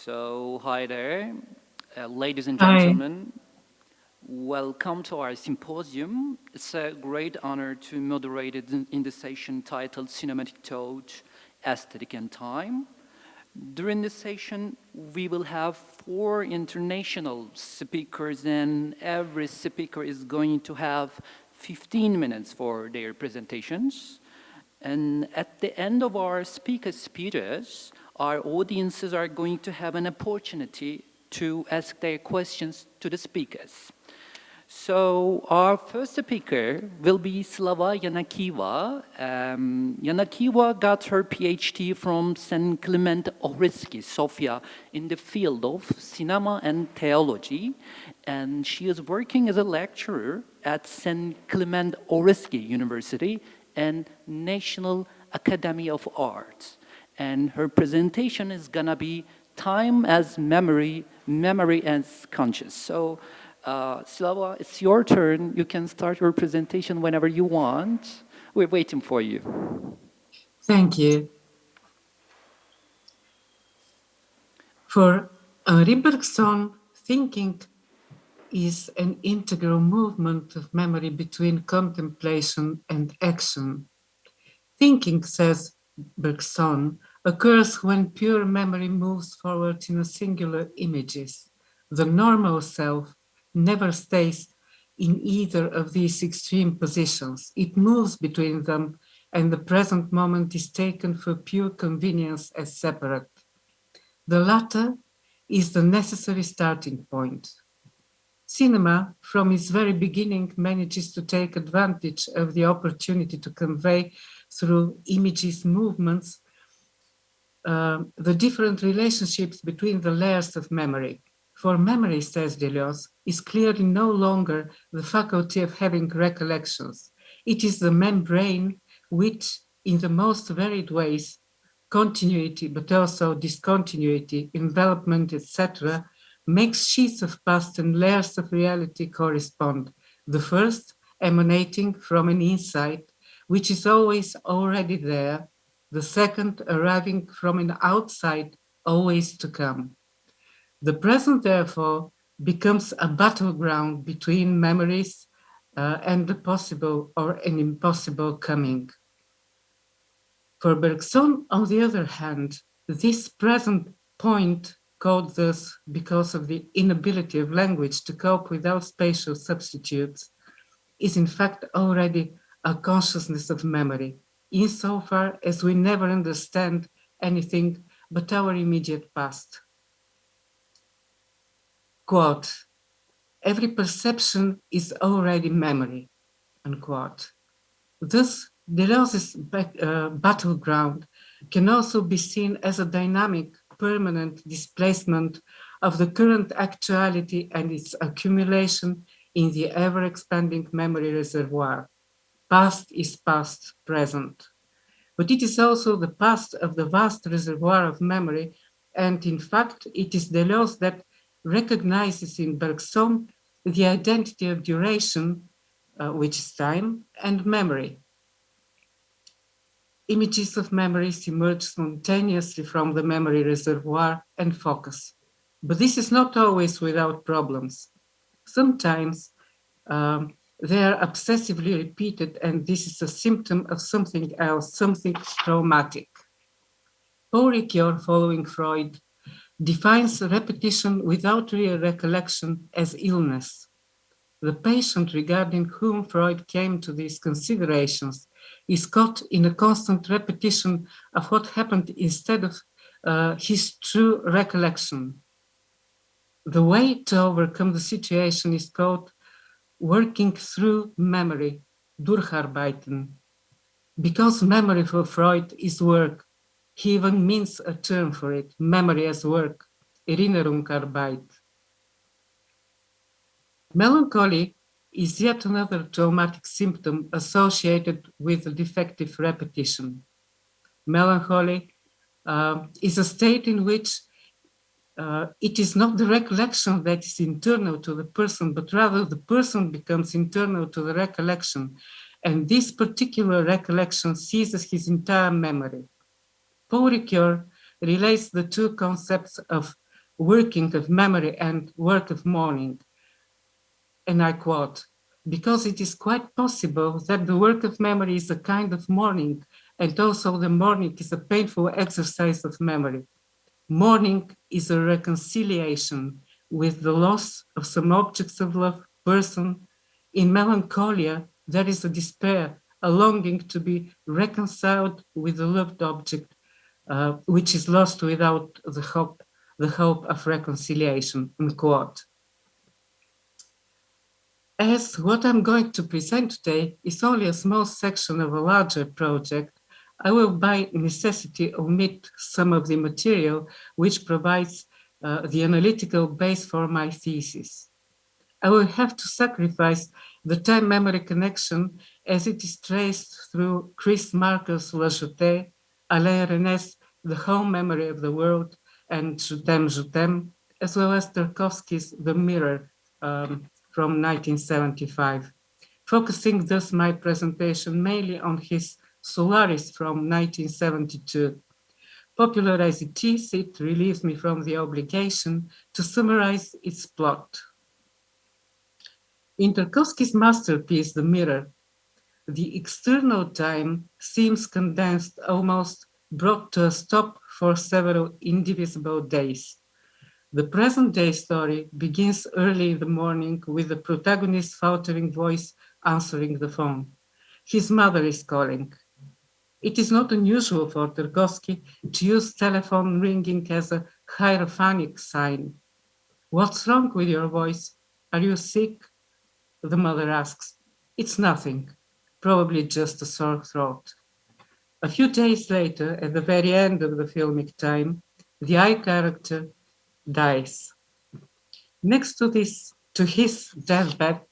So, hi there, ladies and Hi. gentlemen. Welcome to our symposium. It's a great honor to moderate it in the session titled Cinematic Thought, Aesthetic and Time. During this session, we will have 4 international speakers, and every speaker is going to have 15 minutes for their presentations. And at the end of our speaker speeches, our audiences are going to have an opportunity to ask their questions to the speakers. So our first speaker will be Slava Yanakieva. Yanakieva got her PhD from St. Clement Ohridski, Sofia, in the field of cinema and theology, and she is working as a lecturer at St. Clement Ohridski University and National Academy of Arts. And her presentation is gonna be Time as Memory, Memory as Conscious. So, Slava, it's your turn. You can start your presentation whenever you want. We're waiting for you. Thank you. For Henri Bergson, thinking is an integral movement of memory between contemplation and action. Thinking, says Bergson, occurs when pure memory moves forward in a singular images. The normal self never stays in either of these extreme positions. It moves between them, and the present moment is taken for pure convenience as separate. The latter is the necessary starting point. Cinema, from its very beginning, manages to take advantage of the opportunity to convey through images, movements, the different relationships between the layers of memory. For memory, says Deleuze, is clearly no longer the faculty of having recollections. It is the membrane which, in the most varied ways, continuity, but also discontinuity, envelopment, etc., makes sheets of past and layers of reality correspond. The first emanating from an insight, which is always already there, the second arriving from an outside, always to come. The present, therefore, becomes a battleground between memories and the possible or an impossible coming. For Bergson, on the other hand, this present point, called thus because of the inability of language to cope without spatial substitutes, is in fact already a consciousness of memory, insofar as we never understand anything but our immediate past. Quote, every perception is already memory, unquote. Thus, Deleuze's battleground can also be seen as a dynamic, permanent displacement of the current actuality and its accumulation in the ever-expanding memory reservoir. Past is past, present. But it is also the past of the vast reservoir of memory, and in fact, it is Deleuze that recognizes in Bergson the identity of duration, which is time, and memory. Images of memories emerge spontaneously from the memory reservoir and focus. But this is not always without problems. Sometimes they are obsessively repeated, and this is a symptom of something else, something traumatic. Paul Ricoeur, following Freud, defines repetition without real recollection as illness. The patient regarding whom Freud came to these considerations is caught in a constant repetition of what happened instead of his true recollection. The way to overcome the situation is called working through memory, durcharbeiten. Because memory for Freud is work, he even means a term for it, memory as work, Erinnerungsarbeit. Melancholy is yet another traumatic symptom associated with defective repetition. Melancholy is a state in which it is not the recollection that is internal to the person, but rather the person becomes internal to the recollection, and this particular recollection seizes his entire memory. Paul Ricoeur relates the two concepts of working of memory and work of mourning. And I quote, because it is quite possible that the work of memory is a kind of mourning, and also the mourning is a painful exercise of memory. Mourning is a reconciliation with the loss of some objects of love, person. In melancholia, there is a despair, a longing to be reconciled with the loved object, which is lost without the hope of reconciliation, unquote. As what I'm going to present today is only a small section of a larger project, I will by necessity omit some of the material which provides the analytical base for my thesis. I will have to sacrifice the time-memory connection as it is traced through Chris Marker's La Jetée, Alain René's The Whole Memory of the World, and Je t'aime, as well as Tarkovsky's The Mirror, from 1975, focusing thus my presentation mainly on his Solaris from 1972. Popular as it is, it relieves me from the obligation to summarize its plot. In Tarkovsky's masterpiece, The Mirror, the external time seems condensed, almost brought to a stop for several indivisible days. The present-day story begins early in the morning with the protagonist's faltering voice answering the phone. His mother is calling. It is not unusual for Tarkovsky to use telephone ringing as a hierophanic sign. What's wrong with your voice? Are you sick? The mother asks. It's nothing, probably just a sore throat. A few days later, at the very end of the filmic time, the I character dies. Next to his deathbed,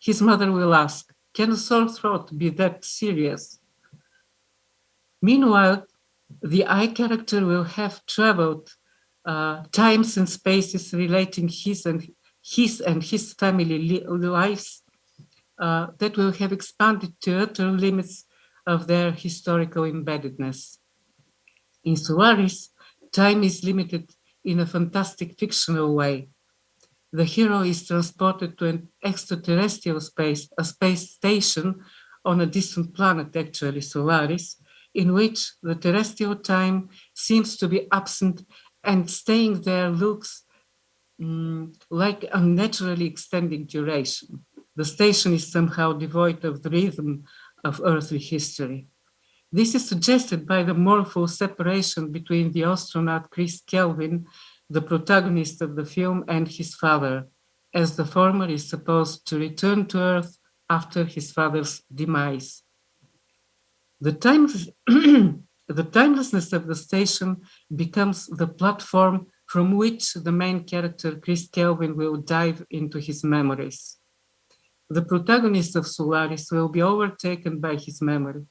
his mother will ask, can a sore throat be that serious? Meanwhile, the I character will have traveled times and spaces relating his and his family lives that will have expanded to utter limits of their historical embeddedness. In Solaris, time is limited in a fantastic fictional way. The hero is transported to an extraterrestrial space, a space station on a distant planet, actually Solaris, in which the terrestrial time seems to be absent and staying there looks like unnaturally extending duration. The station is somehow devoid of the rhythm of earthly history. This is suggested by the mournful separation between the astronaut Chris Kelvin, the protagonist of the film, and his father, as the former is supposed to return to Earth after his father's demise. The timelessness of the station becomes the platform from which the main character, Chris Kelvin, will dive into his memories. The protagonist of Solaris will be overtaken by his memory.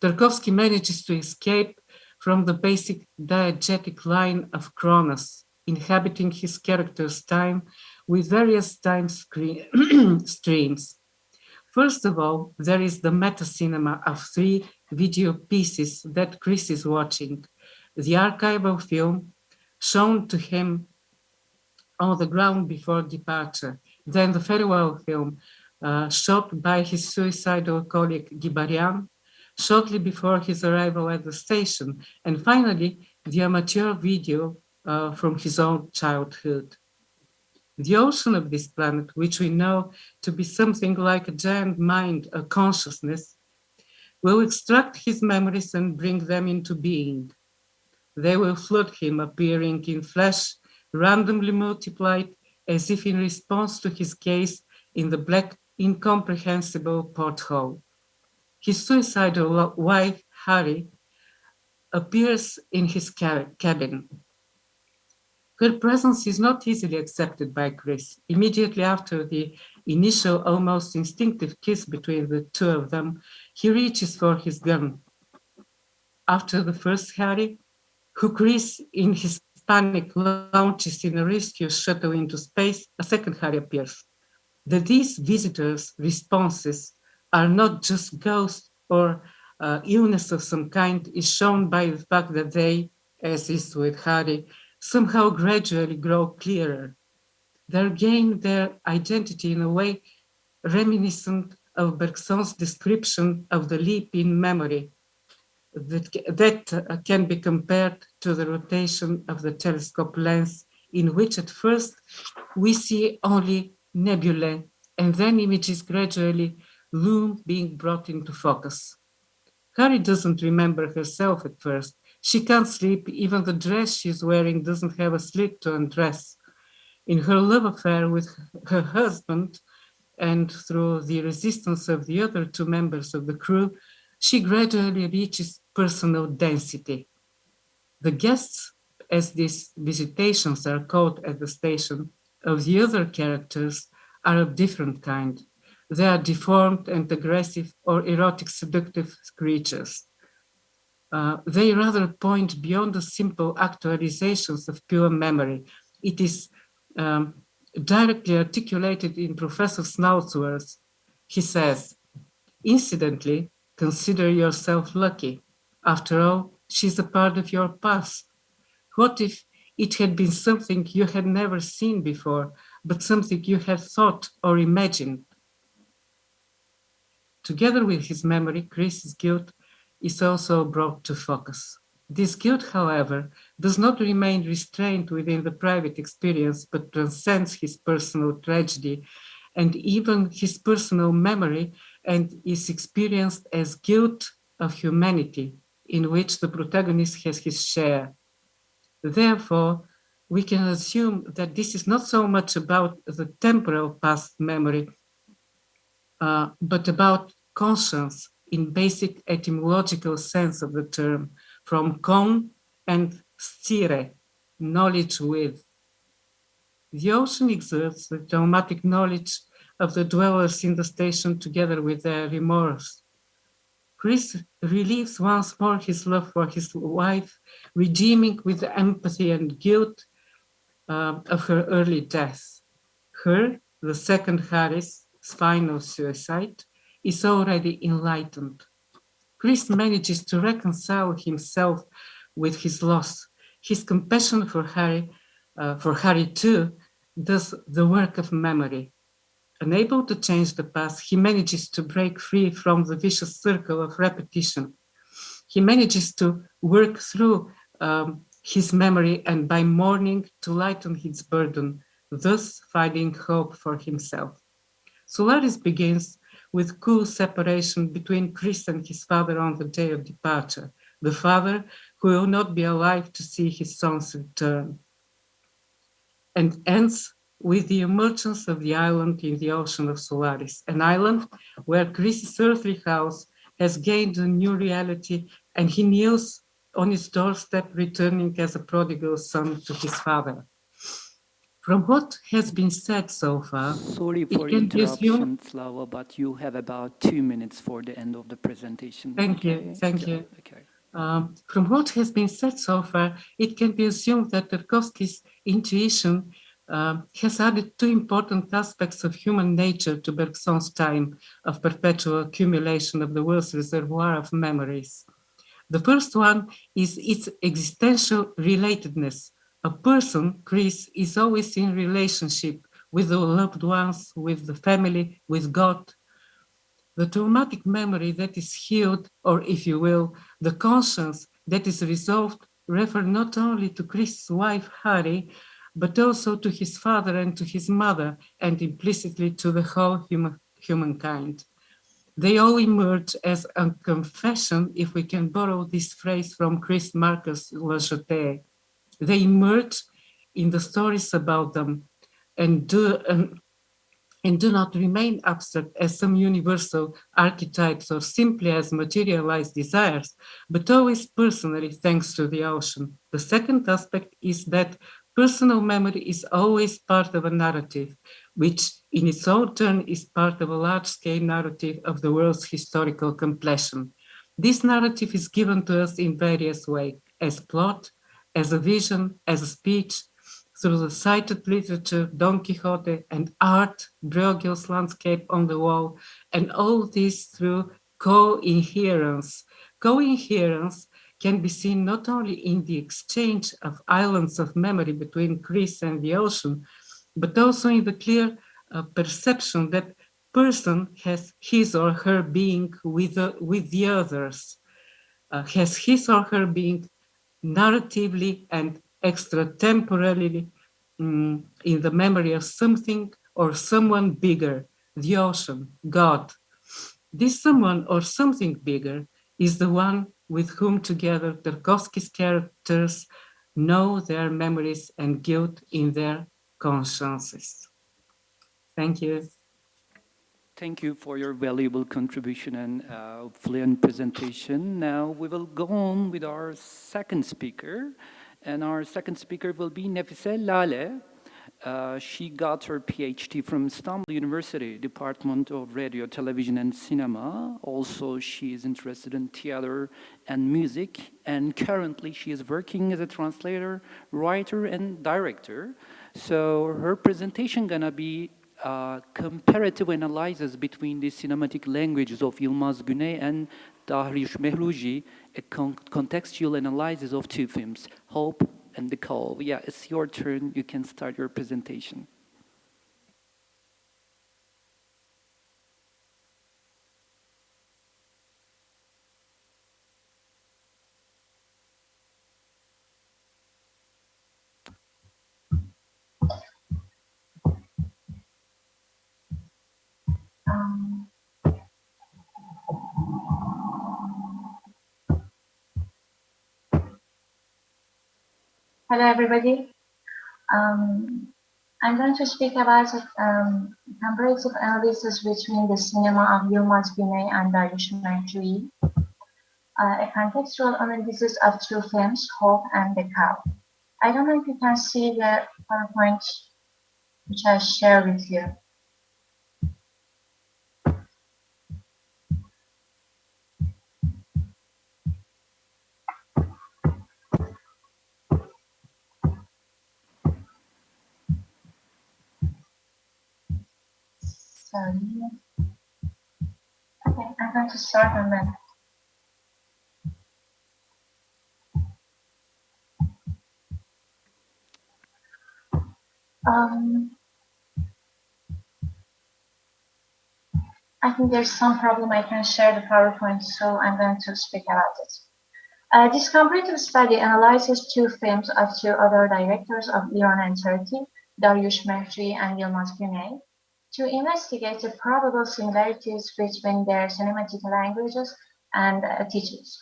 Tarkovsky manages to escape from the basic diegetic line of Kronos, inhabiting his character's time with various time streams. First of all, there is the meta-cinema of 3 video pieces that Chris is watching. The archival film shown to him on the ground before departure, then the farewell film shot by his suicidal colleague Guibarian shortly before his arrival at the station, and finally, the amateur video from his own childhood. The ocean of this planet, which we know to be something like a giant mind, a consciousness, will extract his memories and bring them into being. They will flood him, appearing in flesh, randomly multiplied, as if in response to his gaze in the black, incomprehensible porthole. His suicidal wife, Harry, appears in his cabin. Her presence is not easily accepted by Chris. Immediately after the initial, almost instinctive kiss between the two of them, he reaches for his gun. After the first Harry, who Chris in his panic launches in a rescue shuttle into space, a second Harry appears. That these visitors' responses are not just ghosts or illness of some kind is shown by the fact that they, as is with Harry, somehow gradually grow clearer. They gain their identity in a way reminiscent of Bergson's description of the leap in memory that can be compared to the rotation of the telescope lens, in which at first we see only nebulae and then images gradually loom being brought into focus. Harry doesn't remember herself at first. She can't sleep, even the dress she's wearing doesn't have a slit to undress. In her love affair with her husband, and through the resistance of the other two members of the crew, she gradually reaches personal density. The guests, as these visitations are called at the station, of the other characters are of different kind. They are deformed and aggressive or erotic seductive creatures. They rather point beyond the simple actualizations of pure memory. It is directly articulated in Professor Snaut's words. He says, incidentally, consider yourself lucky. After all, she's a part of your past. What if it had been something you had never seen before, but something you had thought or imagined? Together with his memory, Chris's guilt is also brought to focus. This guilt, however, does not remain restrained within the private experience, but transcends his personal tragedy and even his personal memory, and is experienced as guilt of humanity, in which the protagonist has his share. Therefore, we can assume that this is not so much about the temporal past memory, but about conscience in basic etymological sense of the term, from con and stire, knowledge with. The ocean exerts the traumatic knowledge of the dwellers in the station together with their remorse. Chris relieves once more his love for his wife, redeeming with the empathy and guilt of her early death. Her, the second Harris, final suicide, is already enlightened. Chris manages to reconcile himself with his loss. His compassion for Harry too, does the work of memory. Unable to change the past, he manages to break free from the vicious circle of repetition. He manages to work through his memory and by mourning to lighten his burden, thus finding hope for himself. Solaris begins with cool separation between Chris and his father on the day of departure, the father who will not be alive to see his son's return, and ends with the emergence of the island in the ocean of Solaris, an island where Chris's earthly house has gained a new reality, and he kneels on his doorstep, returning as a prodigal son to his father. From what has been said so far, Sorry for it can be assumed. interruption, Slava, but you have about 2 minutes for the end of the presentation. Thank you. Okay. From what has been said so far, it can be assumed that Tarkovsky's intuition has added two important aspects of human nature to Bergson's time of perpetual accumulation of the world's reservoir of memories. The first one is its existential relatedness. A person, Chris, is always in relationship with the loved ones, with the family, with God. The traumatic memory that is healed, or if you will, the conscience that is resolved, refer not only to Chris's wife, Harry, but also to his father and to his mother, and implicitly to the whole humankind. They all emerge as a confession, if we can borrow this phrase from Chris Marker's La Jetée. They emerge in the stories about them and do not remain abstract as some universal archetypes or simply as materialized desires, but always personally thanks to the ocean. The second aspect is that personal memory is always part of a narrative, which in its own turn is part of a large-scale narrative of the world's historical completion. This narrative is given to us in various ways, as plot, as a vision, as a speech, through the cited literature, Don Quixote, and art, Bruegel's landscape on the wall, and all this through co-inherence. Co-inherence can be seen not only in the exchange of islands of memory between Greece and the ocean, but also in the clear perception that person has his or her being with the others, has his or her being narratively and extratemporally in the memory of something or someone bigger, the ocean, God. This someone or something bigger is the one with whom together Tarkovsky's characters know their memories and guilt in their consciences. Thank you. Thank you for your valuable contribution and fluent presentation. Now we will go on with our second speaker, and our second speaker will be Nafiseh Laleh. She got her PhD from Istanbul University, Department of Radio, Television and Cinema. Also, she is interested in theater and music, and currently she is working as a translator, writer, and director. So her presentation gonna be comparative analysis between the cinematic languages of Yilmaz Güney and Dariush Mehrjui, a contextual analysis of two films, Hope and The Call. Yeah, it's your turn. You can start your presentation. Hello, everybody. I'm going to speak about comparative analysis between the cinema of Yilmaz Güney and Dariush Mehrjui, a contextual analysis of two films, Hope and The Cow. I don't know if you can see the PowerPoint which I share with you. Sorry. Okay, I'm going to start on that. I think there's some problem. I can share the PowerPoint, so I'm going to speak about it. This comparative study analyzes two films of two other directors of Iran and Turkey, Dariush Mehrjui and Yilmaz Güney, to investigate the probable similarities between their cinematic languages and attitudes.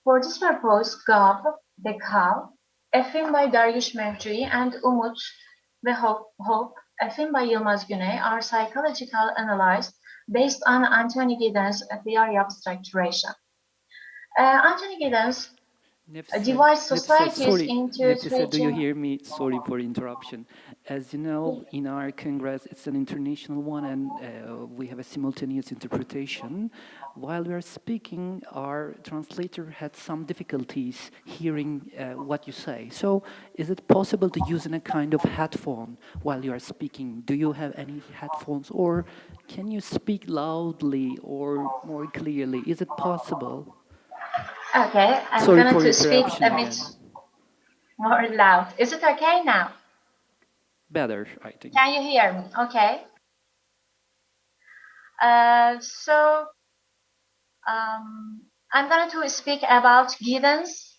For this purpose, Gab, The Cow, a film by Dariush Mehrjui, and Umut, The Hope, a film by Yilmaz Güney, are psychological analyzed based on Anthony Giddens' theory of structuration. Anthony Giddens divides societies into three. Do you hear me? Sorry for interruption. As you know, in our Congress, it's an international one, and we have a simultaneous interpretation. While we are speaking, our translator had some difficulties hearing what you say. So, is it possible to use in a kind of headphone while you are speaking? Do you have any headphones, or can you speak loudly or more clearly? Is it possible? Okay, I'm going to speak a bit more loud. Is it okay now? Better, I think. Can you hear me? Okay. I'm going to speak about Giddens,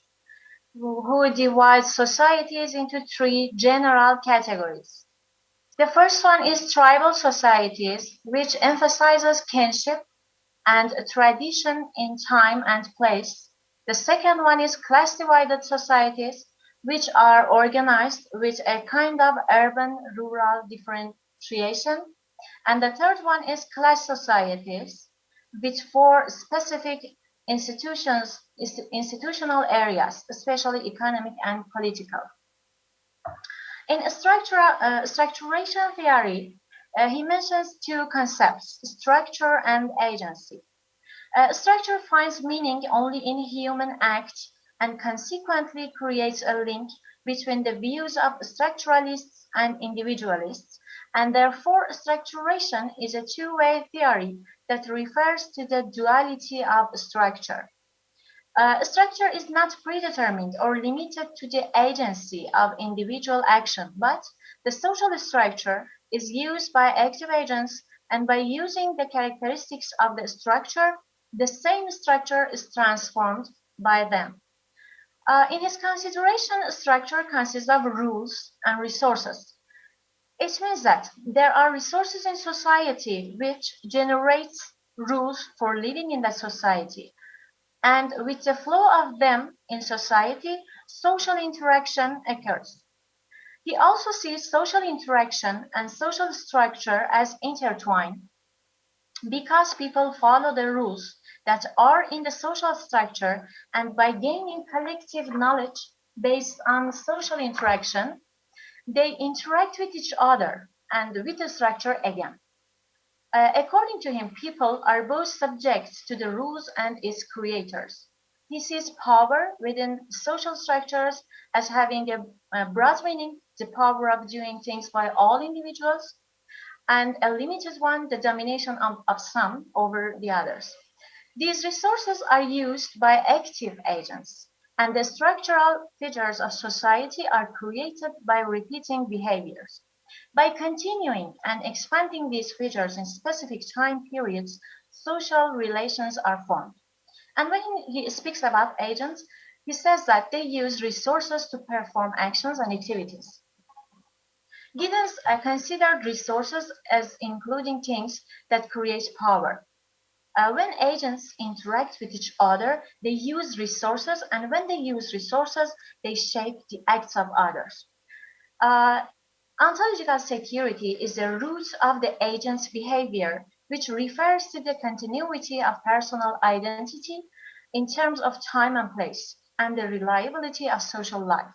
who divides societies into three general categories. The first one is tribal societies, which emphasizes kinship and tradition in time and place. The second one is class-divided societies, which are organized with a kind of urban-rural differentiation. And the third one is class societies, with four specific institutional areas, especially economic and political. In structuration theory, he mentions two concepts, structure and agency. Structure finds meaning only in human acts and consequently creates a link between the views of structuralists and individualists, and therefore structuration is a two-way theory that refers to the duality of structure. Structure is not predetermined or limited to the agency of individual action, but the social structure is used by active agents, and by using the characteristics of the structure, the same structure is transformed by them. In his consideration, structure consists of rules and resources. It means that there are resources in society which generate rules for living in that society. And with the flow of them in society, social interaction occurs. He also sees social interaction and social structure as intertwined because people follow the rules that are in the social structure, and by gaining collective knowledge based on social interaction, they interact with each other and with the structure again. According to him, people are both subject to the rules and its creators. He sees power within social structures as having a broad meaning, the power of doing things by all individuals, and a limited one, the domination of some over the others. These resources are used by active agents, and the structural features of society are created by repeating behaviors. By continuing and expanding these features in specific time periods, social relations are formed. And when he speaks about agents, he says that they use resources to perform actions and activities. Giddens considered resources as including things that create power. When agents interact with each other, they use resources, and when they use resources, they shape the acts of others. Ontological security is the root of the agent's behavior, which refers to the continuity of personal identity in terms of time and place, and the reliability of social life.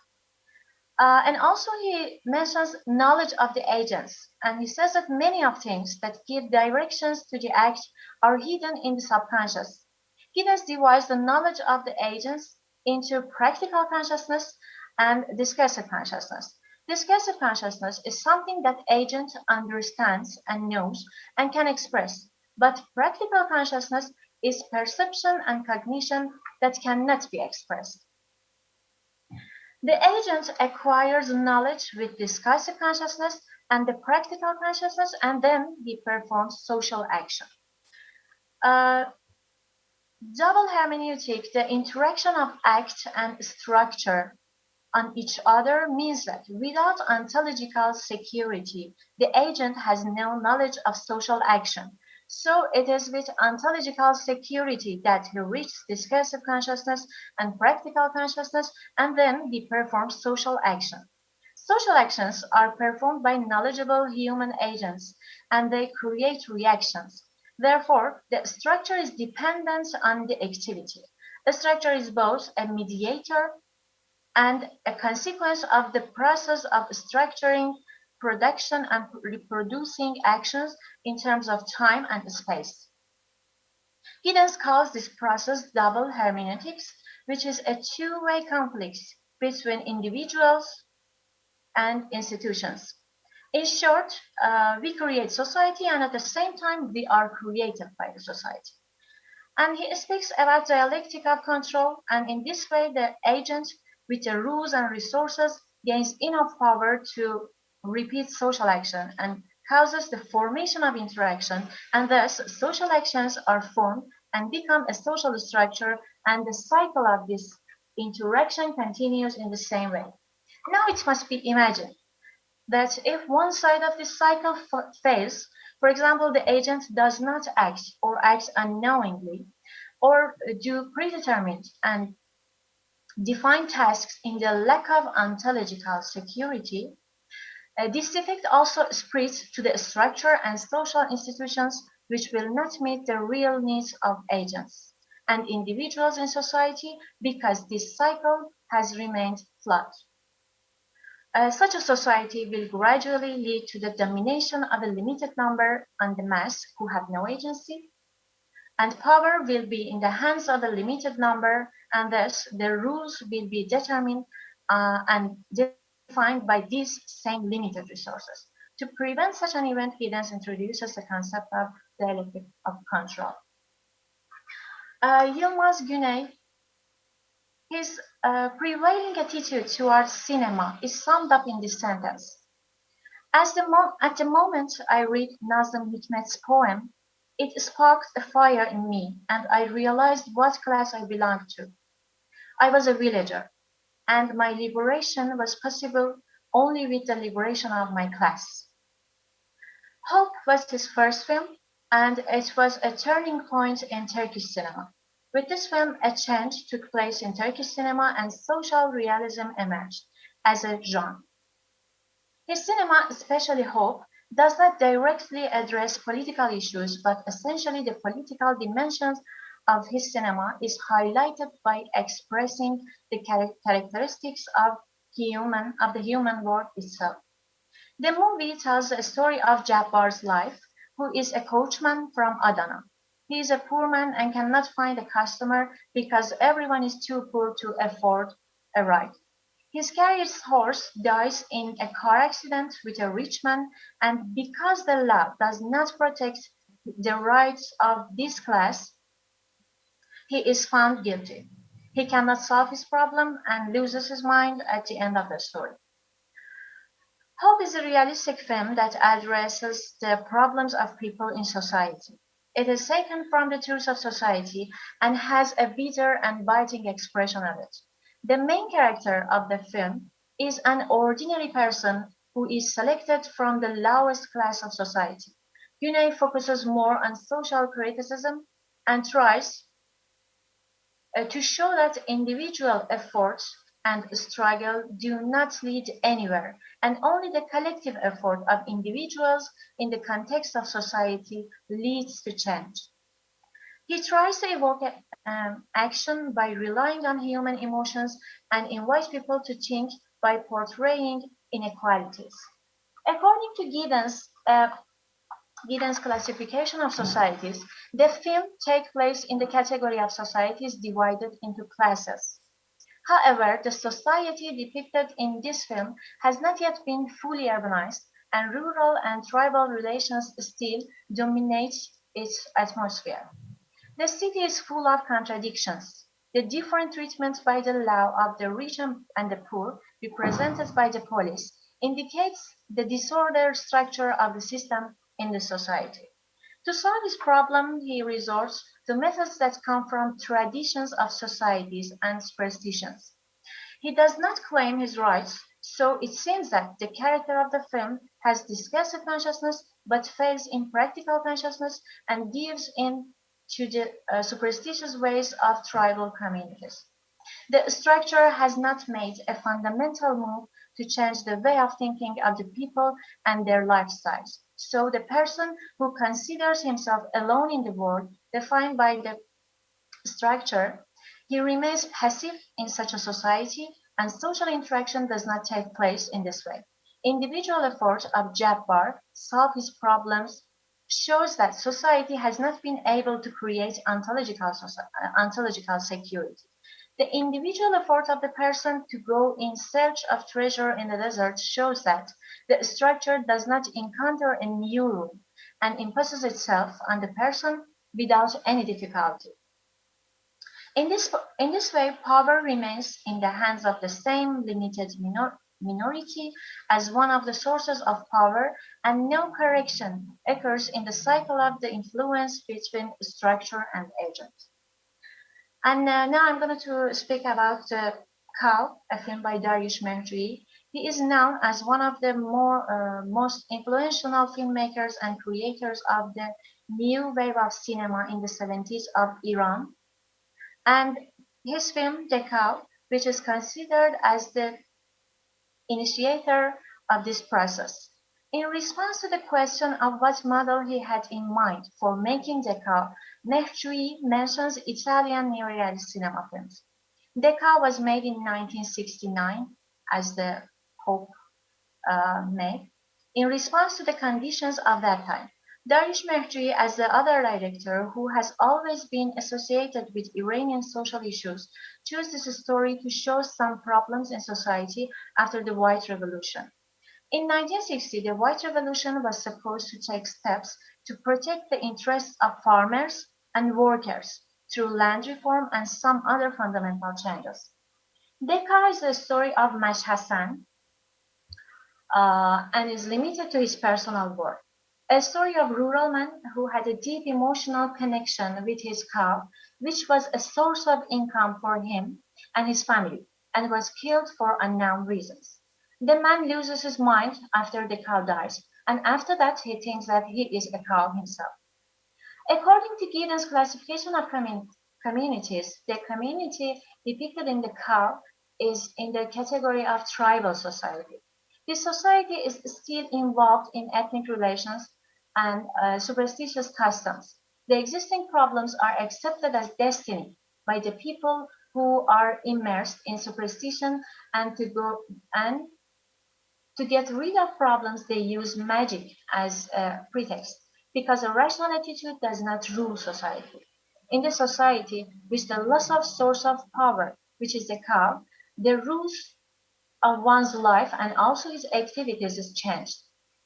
And also he mentions knowledge of the agents, and he says that many of things that give directions to the act are hidden in the subconscious. He thus divides the knowledge of the agents into practical consciousness and discursive consciousness. Discursive consciousness is something that agent understands and knows and can express, but practical consciousness is perception and cognition that cannot be expressed. The agent acquires knowledge with discursive consciousness and the practical consciousness, and then he performs social action. Double hermeneutic, the interaction of act and structure on each other, means that without ontological security, the agent has no knowledge of social action. So it is with ontological security that he reaches discursive consciousness and practical consciousness, and then he performs social action. Social actions are performed by knowledgeable human agents, and they create reactions. Therefore, the structure is dependent on the activity. The structure is both a mediator and a consequence of the process of structuring production and reproducing actions in terms of time and space. He thus calls this process double hermeneutics, which is a two-way conflict between individuals and institutions. In short, we create society, and at the same time we are created by the society. And he speaks about dialectic of control, and in this way the agent with the rules and resources gains enough power to repeat social action and causes the formation of interaction, and thus social actions are formed and become a social structure, and the cycle of this interaction continues in the same way. Now it must be imagined that if one side of this cycle fails, for example, the agent does not act or acts unknowingly, or do predetermined and defined tasks in the lack of ontological security, this effect also spreads to the structure and social institutions which will not meet the real needs of agents and individuals in society, because this cycle has remained flat. Such a society will gradually lead to the domination of a limited number on the mass who have no agency, and power will be in the hands of a limited number, and thus the rules will be determined and defined by these same limited resources. To prevent such an event, he then introduces the concept of dialectic of control. Yilmaz, Güney, His prevailing attitude towards cinema is summed up in this sentence. At the moment I read Nazım Hikmet's poem, it sparked a fire in me, and I realized what class I belonged to. I was a villager, and my liberation was possible only with the liberation of my class. Hope was his first film, and it was a turning point in Turkish cinema. With this film, a change took place in Turkish cinema and social realism emerged as a genre. His cinema, especially Hope, does not directly address political issues, but essentially the political dimensions of his cinema is highlighted by expressing the characteristics of the human world itself. The movie tells a story of Jabbar's life, who is a coachman from Adana. He is a poor man and cannot find a customer because everyone is too poor to afford a ride. His carriage horse dies in a car accident with a rich man, and because the law does not protect the rights of this class, he is found guilty. He cannot solve his problem and loses his mind at the end of the story. Hope is a realistic film that addresses the problems of people in society. It is taken from the truth of society and has a bitter and biting expression of it. The main character of the film is an ordinary person who is selected from the lowest class of society. Güney focuses more on social criticism and tries to show that individual efforts and struggle do not lead anywhere, and only the collective effort of individuals in the context of society leads to change. He tries to evoke action by relying on human emotions and invite people to think by portraying inequalities. According to Giddens' classification of societies, the film takes place in the category of societies divided into classes. However, the society depicted in this film has not yet been fully urbanized, and rural and tribal relations still dominate its atmosphere. The city is full of contradictions. The different treatment by the law of the rich and the poor, represented by the police, indicates the disordered structure of the system in the society. To solve this problem, he resorts to methods that come from traditions of societies and superstitions. He does not claim his rights, so it seems that the character of the film has discussive consciousness but fails in practical consciousness and gives in to the superstitious ways of tribal communities. The structure has not made a fundamental move to change the way of thinking of the people and their lifestyles. So the person who considers himself alone in the world, defined by the structure, he remains passive in such a society, and social interaction does not take place in this way. Individual effort of Jabbar solve his problems shows that society has not been able to create ontological security. The individual effort of the person to go in search of treasure in the desert shows that the structure does not encounter a new rule and imposes itself on the person without any difficulty. In this way, power remains in the hands of the same limited minority as one of the sources of power, and no correction occurs in the cycle of the influence between structure and agent. And now I'm going to speak about Cow, a film by Dariush Mehrjui. He is known as one of the most influential filmmakers and creators of the new wave of cinema in the 70s of Iran. And his film, The Cow, which is considered as the initiator of this process. In response to the question of what model he had in mind for making The Cow, Mehrjui mentions Italian neorealist cinema films. The Cow was made in 1969, as the Pope made, in response to the conditions of that time. Dariush Mehrjui, as the other director who has always been associated with Iranian social issues, chose this story to show some problems in society after the White Revolution. In 1960, the White Revolution was supposed to take steps to protect the interests of farmers and workers through land reform and some other fundamental changes. Deka is the story of Mash Hassan and is limited to his personal work. A story of rural man who had a deep emotional connection with his cow, which was a source of income for him and his family, and was killed for unknown reasons. The man loses his mind after the cow dies, and after that he thinks that he is a cow himself. According to Giddens' classification of communities, the community depicted in the cow is in the category of tribal society. This society is still involved in ethnic relations and superstitious customs. The existing problems are accepted as destiny by the people who are immersed in superstition, and to get rid of problems, they use magic as a pretext, because a rational attitude does not rule society. In the society, with the loss of source of power, which is the cow, the rules of one's life and also his activities is changed.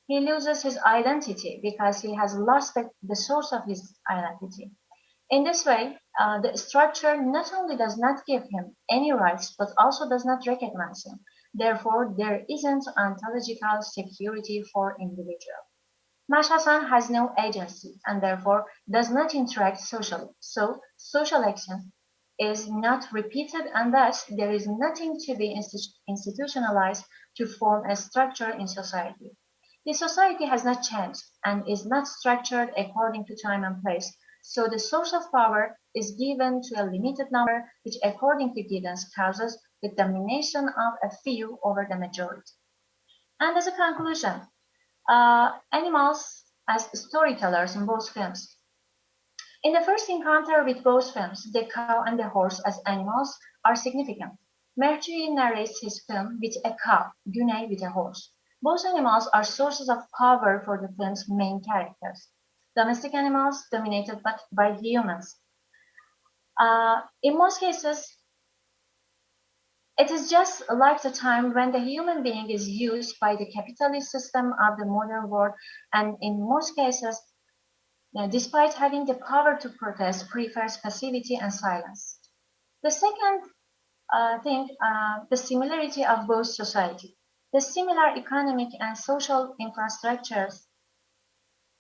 He loses his identity because he has lost the source of his identity. In this way, the structure not only does not give him any rights, but also does not recognize him. Therefore, there isn't ontological security for individual. Mashasan has no agency and therefore does not interact socially. So, social action is not repeated, and thus there is nothing to be institutionalized to form a structure in society. The society has not changed and is not structured according to time and place, so the source of power is given to a limited number, which according to Giddens causes the domination of a few over the majority. And as a conclusion, animals as storytellers in both films. In the first encounter with both films, the cow and the horse as animals are significant. Mehrjui narrates his film with a cow, Güney with a horse. Both animals are sources of power for the film's main characters. Domestic animals dominated by humans. In most cases, it is just like the time when the human being is used by the capitalist system of the modern world, and in most cases, despite having the power to protest, prefers passivity and silence. The second the similarity of both society. The similar economic and social infrastructures,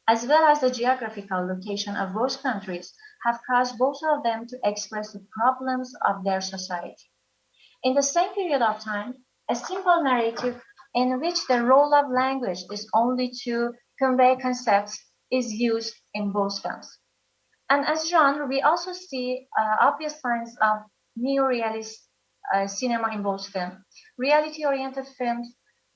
as well as the geographical location of both countries, have caused both of them to express the problems of their society. In the same period of time, a simple narrative in which the role of language is only to convey concepts is used in both films. And as genre, we also see obvious signs of neorealist cinema in both films. Reality-oriented films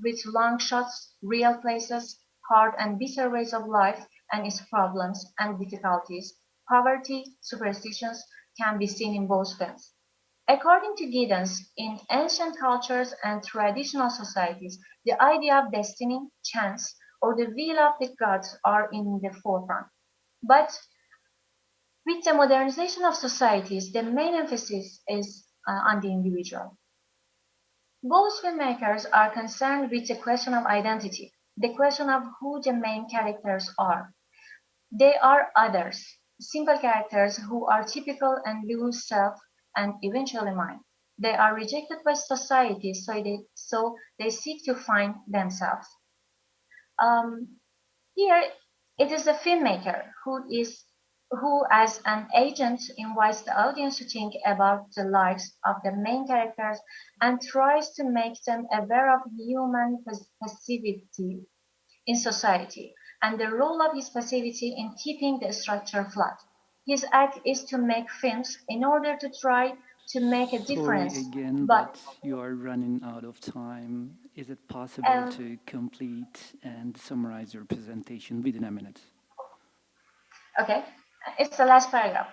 with long shots, real places, hard and bitter ways of life and its problems and difficulties, poverty, superstitions can be seen in both films. According to Giddens, in ancient cultures and traditional societies, the idea of destiny, chance, or the will of the gods are in the forefront. But with the modernization of societies, the main emphasis is on the individual. Both filmmakers are concerned with the question of identity, the question of who the main characters are. They are others, simple characters who are typical and lose self and eventually mind. They are rejected by society, so they seek to find themselves. Um, Here, it is the filmmaker who, as an agent, invites the audience to think about the lives of the main characters and tries to make them aware of human passivity in society and the role of his passivity in keeping the structure flat. His act is to make films in order to try to make a Sorry difference, again, but but you are running out of time. Is it possible uh, to complete and summarize your presentation within a minute? okay, it's the last paragraph.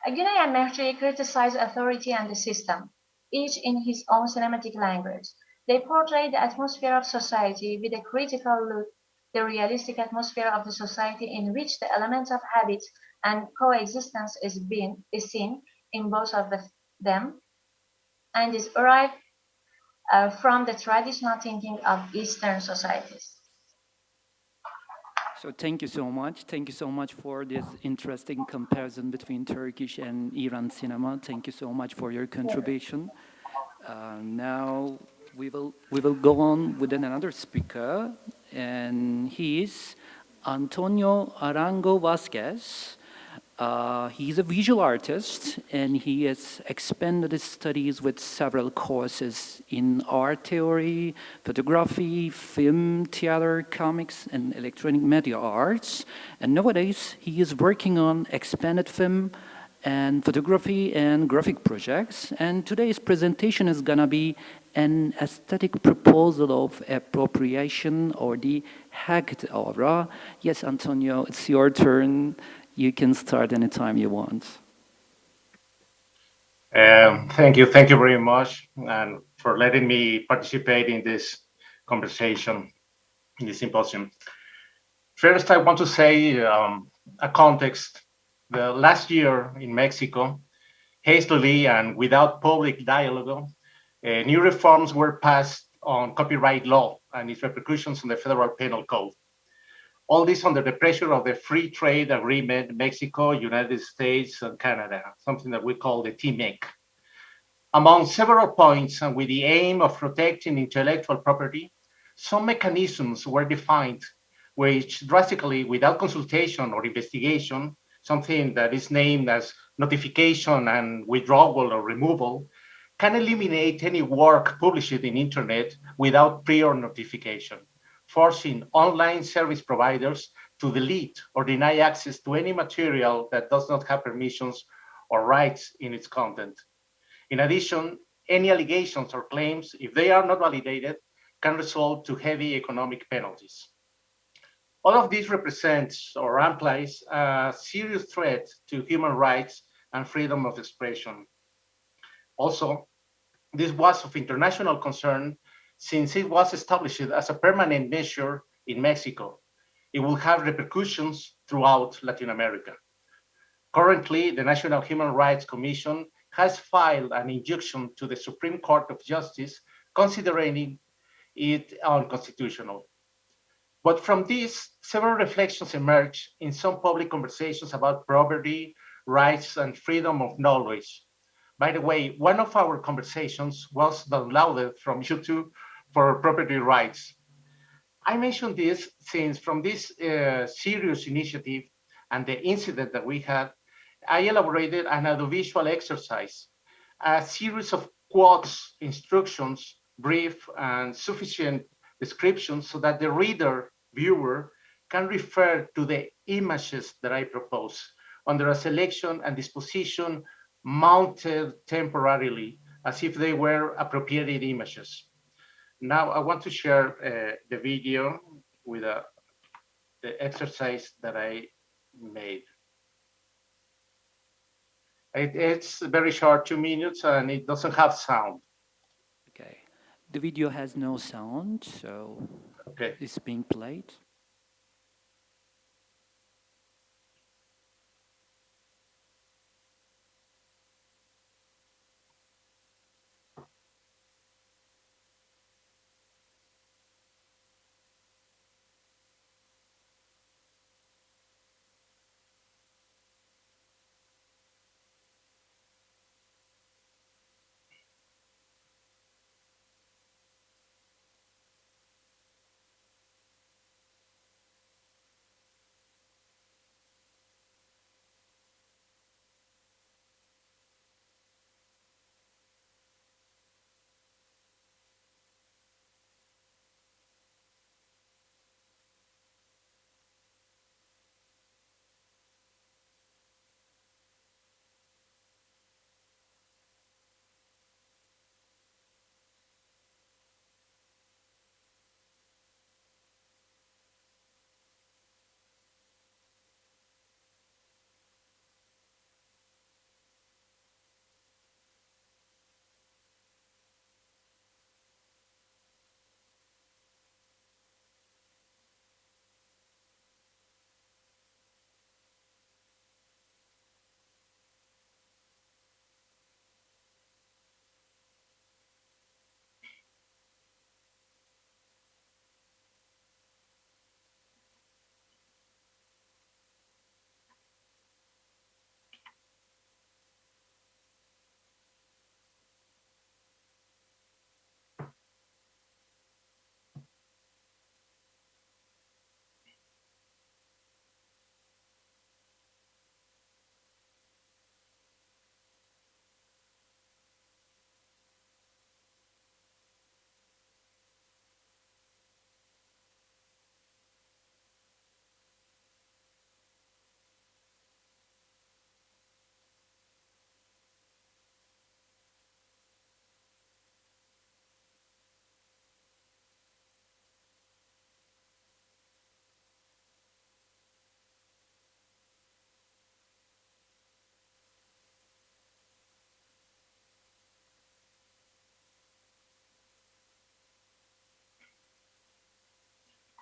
Güney and Mehrjui criticize authority and the system, each in his own cinematic language. They portray the atmosphere of society with a critical look, the realistic atmosphere of the society in which the element of habit and coexistence is seen in both of them, and is derived from the traditional thinking of Eastern societies. So thank you so much. Thank you so much for this interesting comparison between Turkish and Iran cinema. Thank you so much for your contribution. Now we will go on with another speaker, and he is Antonio Arango Vázquez. He's a visual artist, and he has expanded his studies with several courses in art theory, photography, film, theater, comics, and electronic media arts. And nowadays, he is working on expanded film and photography and graphic projects. And today's presentation is gonna be an aesthetic proposal of appropriation, or the hacked aura. Yes, Antonio, it's your turn. You can start anytime you want. Thank you very much, and for letting me participate in this conversation, in this symposium. First, I want to say a context. The last year in Mexico, hastily and without public dialogue, new reforms were passed on copyright law and its repercussions on the federal penal code. All this under the pressure of the free trade agreement, Mexico, United States, and Canada, something that we call the TMEC. Among several points, and with the aim of protecting intellectual property, some mechanisms were defined which drastically, without consultation or investigation, something that is named as notification and withdrawal or removal, can eliminate any work published in internet without prior notification, forcing online service providers to delete or deny access to any material that does not have permissions or rights in its content. In addition, any allegations or claims, if they are not validated, can result to heavy economic penalties. All of this represents or implies a serious threat to human rights and freedom of expression. Also, this was of international concern since it was established as a permanent measure in Mexico. It will have repercussions throughout Latin America. Currently, the National Human Rights Commission has filed an injunction to the Supreme Court of Justice considering it unconstitutional. But from this, several reflections emerge in some public conversations about property, rights, and freedom of knowledge. By the way, one of our conversations was downloaded from YouTube for property rights. I mention this since from this serious initiative and the incident that we had, I elaborated an audiovisual exercise, a series of quotes, instructions, brief and sufficient descriptions so that the reader, viewer, can refer to the images that I propose under a selection and disposition mounted temporarily as if they were appropriated images. Now I want to share the video with the exercise that I made. It's very short, 2 minutes, and it doesn't have sound. Okay. The video has no sound, so Okay. it's being played.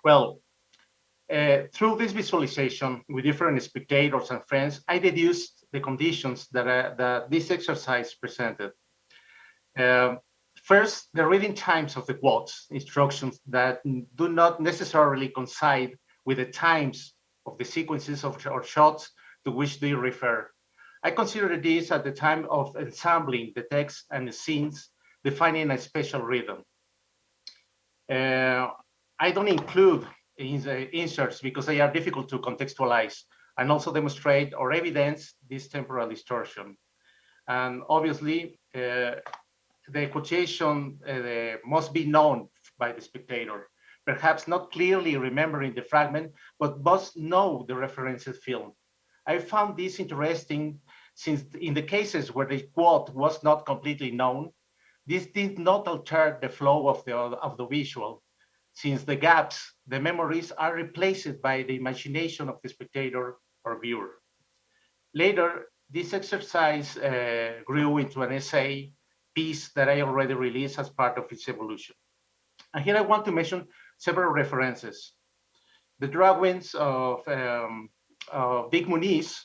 Well, through this visualization with different spectators and friends, I deduced the conditions that this exercise presented. First, the reading times of the quotes, instructions that do not necessarily coincide with the times of the sequences or shots to which they refer. I consider this at the time of ensembling the text and the scenes, defining a special rhythm. I don't include inserts because they are difficult to contextualize and also demonstrate or evidence this temporal distortion. And obviously, the quotation must be known by the spectator, perhaps not clearly remembering the fragment, but must know the referenced film. I found this interesting since in the cases where the quote was not completely known, this did not alter the flow of the visual, since the gaps, the memories are replaced by the imagination of the spectator or viewer. Later, this exercise grew into an essay piece that I already released as part of its evolution. And here I want to mention several references. The drawings of Big Muniz,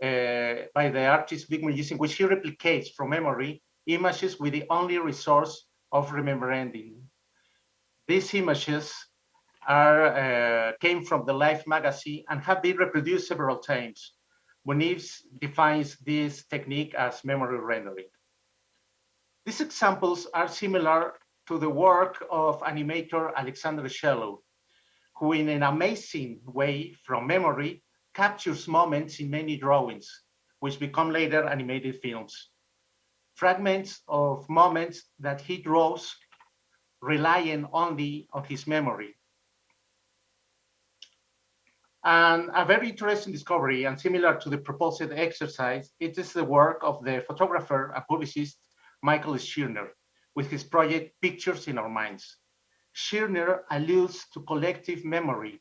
by the artist Big Muniz, in which he replicates from memory images with the only resource of remembering. These images came from the Life magazine and have been reproduced several times. Muniz defines this technique as memory rendering. These examples are similar to the work of animator Alexander Shello, who in an amazing way from memory captures moments in many drawings, which become later animated films. Fragments of moments that he draws relying only on his memory. And a very interesting discovery and similar to the proposed exercise, it is the work of the photographer and publicist Michael Schirner with his project Pictures in Our Minds. Schirner alludes to collective memory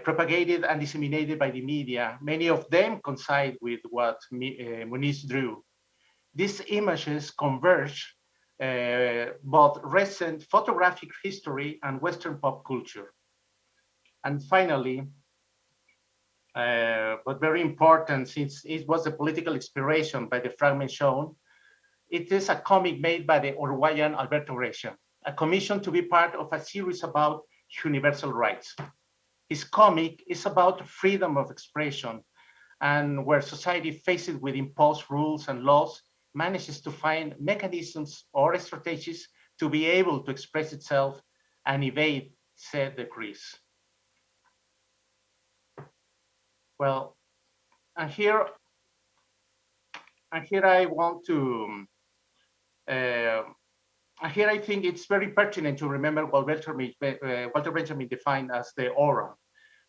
propagated and disseminated by the media. Many of them coincide with what Muniz drew. These images converge both recent photographic history and Western pop culture. And finally, but very important since it was a political inspiration by the fragment shown, it is a comic made by the Uruguayan Alberto Breccia, a commission to be part of a series about universal rights. His comic is about freedom of expression and where society faced with imposed rules and laws manages to find mechanisms or strategies to be able to express itself and evade said decrees. Well, and here I want to, here I think it's very pertinent to remember what Walter Benjamin defined as the aura.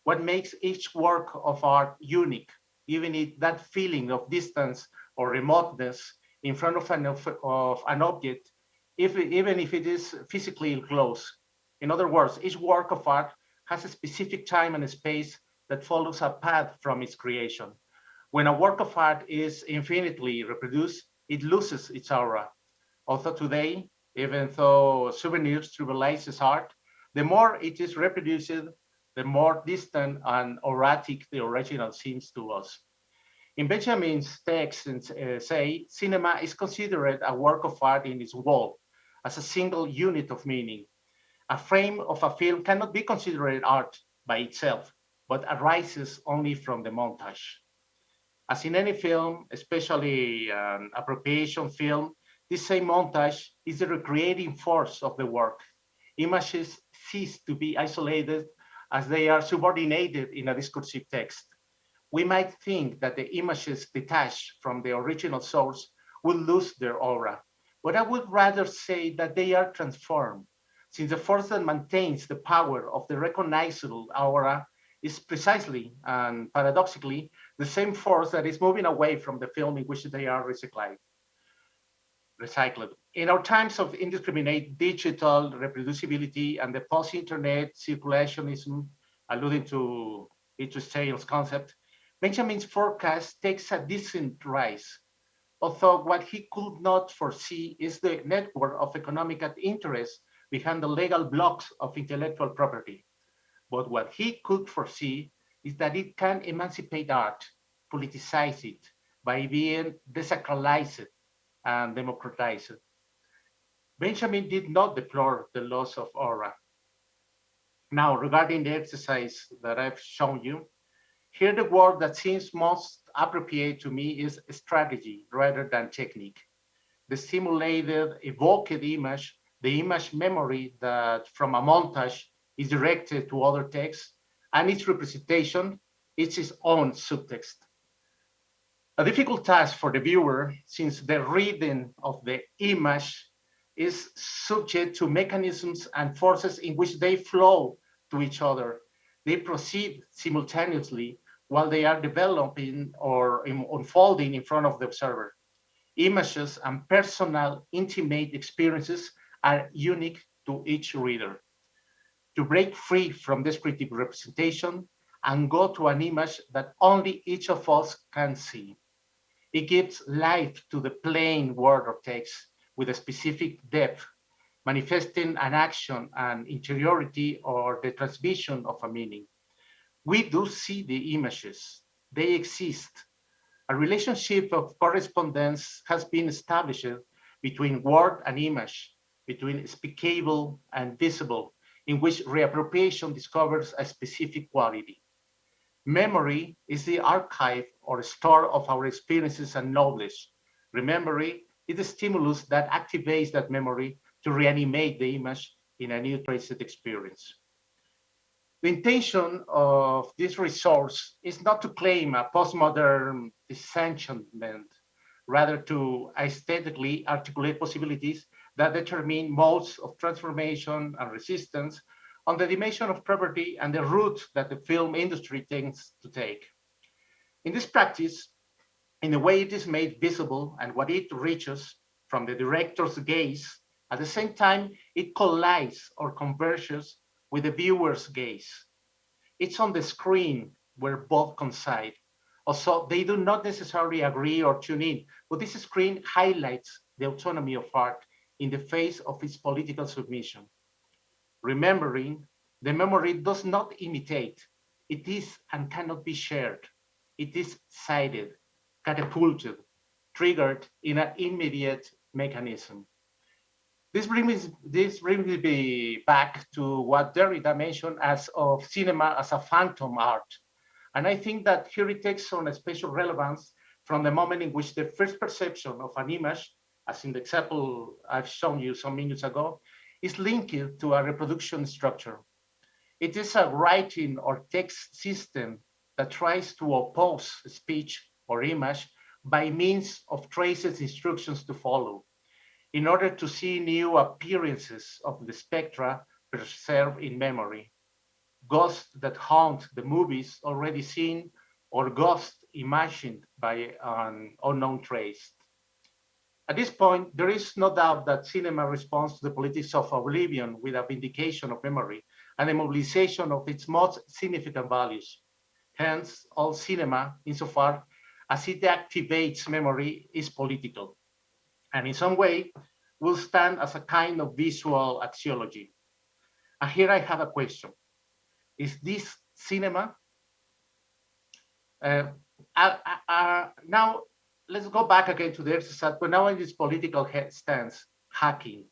What makes each work of art unique, even if that feeling of distance or remoteness in front of an object, even if it is physically close. In other words, each work of art has a specific time and space that follows a path from its creation. When a work of art is infinitely reproduced, it loses its aura. Also today, even though souvenirs trivializes art, the more it is reproduced, the more distant and erratic the original seems to us. In Benjamin's text, say, cinema is considered a work of art in its wall, as a single unit of meaning. A frame of a film cannot be considered art by itself, but arises only from the montage. As in any film, especially an appropriation film, this same montage is the recreating force of the work. Images cease to be isolated as they are subordinated in a discursive text. We might think that the images detached from the original source will lose their aura, but I would rather say that they are transformed, since the force that maintains the power of the recognizable aura is precisely and paradoxically the same force that is moving away from the film in which they are recycled. In our times of indiscriminate digital reproducibility and the post-internet circulationism, alluding to its sales concept, Benjamin's forecast takes a decent rise. Although what he could not foresee is the network of economic interest behind the legal blocks of intellectual property. But what he could foresee is that it can emancipate art, politicize it by being desacralized and democratized. Benjamin did not deplore the loss of aura. Now, regarding the exercise that I've shown you, here the word that seems most appropriate to me is strategy rather than technique. The simulated, evoked image, the image memory that from a montage is directed to other texts, and its representation is its own subtext. A difficult task for the viewer, since the reading of the image is subject to mechanisms and forces in which they flow to each other. They proceed simultaneously while they are developing or unfolding in front of the observer. Images and personal, intimate experiences are unique to each reader. To break free from descriptive representation and go to an image that only each of us can see. It gives life to the plain word or text with a specific depth, manifesting an action, an interiority, or the transmission of a meaning. We do see the images, they exist. A relationship of correspondence has been established between word and image, between speakable and visible, in which reappropriation discovers a specific quality. Memory is the archive or store of our experiences and knowledge. Remembering is the stimulus that activates that memory to reanimate the image in a new traced experience. The intention of this resource is not to claim a postmodern disenchantment, rather to aesthetically articulate possibilities that determine modes of transformation and resistance on the dimension of property and the route that the film industry tends to take. In this practice, in the way it is made visible and what it reaches from the director's gaze, at the same time, it collides or converges with the viewer's gaze. It's on the screen where both coincide. Also, they do not necessarily agree or tune in, but this screen highlights the autonomy of art in the face of its political submission. Remembering, the memory does not imitate. It is and cannot be shared. It is cited, catapulted, triggered in an immediate mechanism. This brings me back to what Derrida mentioned as of cinema as a phantom art. And I think that here it takes on a special relevance from the moment in which the first perception of an image, as in the example I've shown you some minutes ago, is linked to a reproduction structure. It is a writing or text system that tries to oppose speech or image by means of traces instructions to follow in order to see new appearances of the spectra preserved in memory, ghosts that haunt the movies already seen or ghosts imagined by an unknown trace. At this point, there is no doubt that cinema responds to the politics of oblivion with a vindication of memory and a mobilization of its most significant values. Hence, all cinema, insofar as it activates memory, is political, and in some way will stand as a kind of visual axiology. And here I have a question. Is this cinema? Now, let's go back again to the exercise, but now in this political stance, hacking.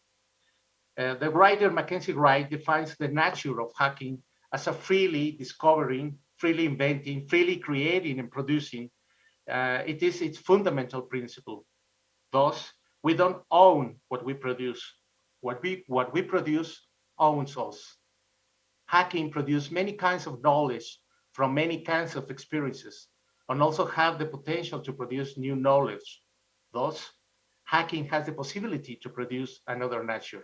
The writer Mackenzie Wright defines the nature of hacking as a freely discovering, freely inventing, freely creating and producing. It is its fundamental principle. Thus, we don't own what we produce. What we produce owns us. Hacking produces many kinds of knowledge from many kinds of experiences, and also have the potential to produce new knowledge. Thus, hacking has the possibility to produce another nature.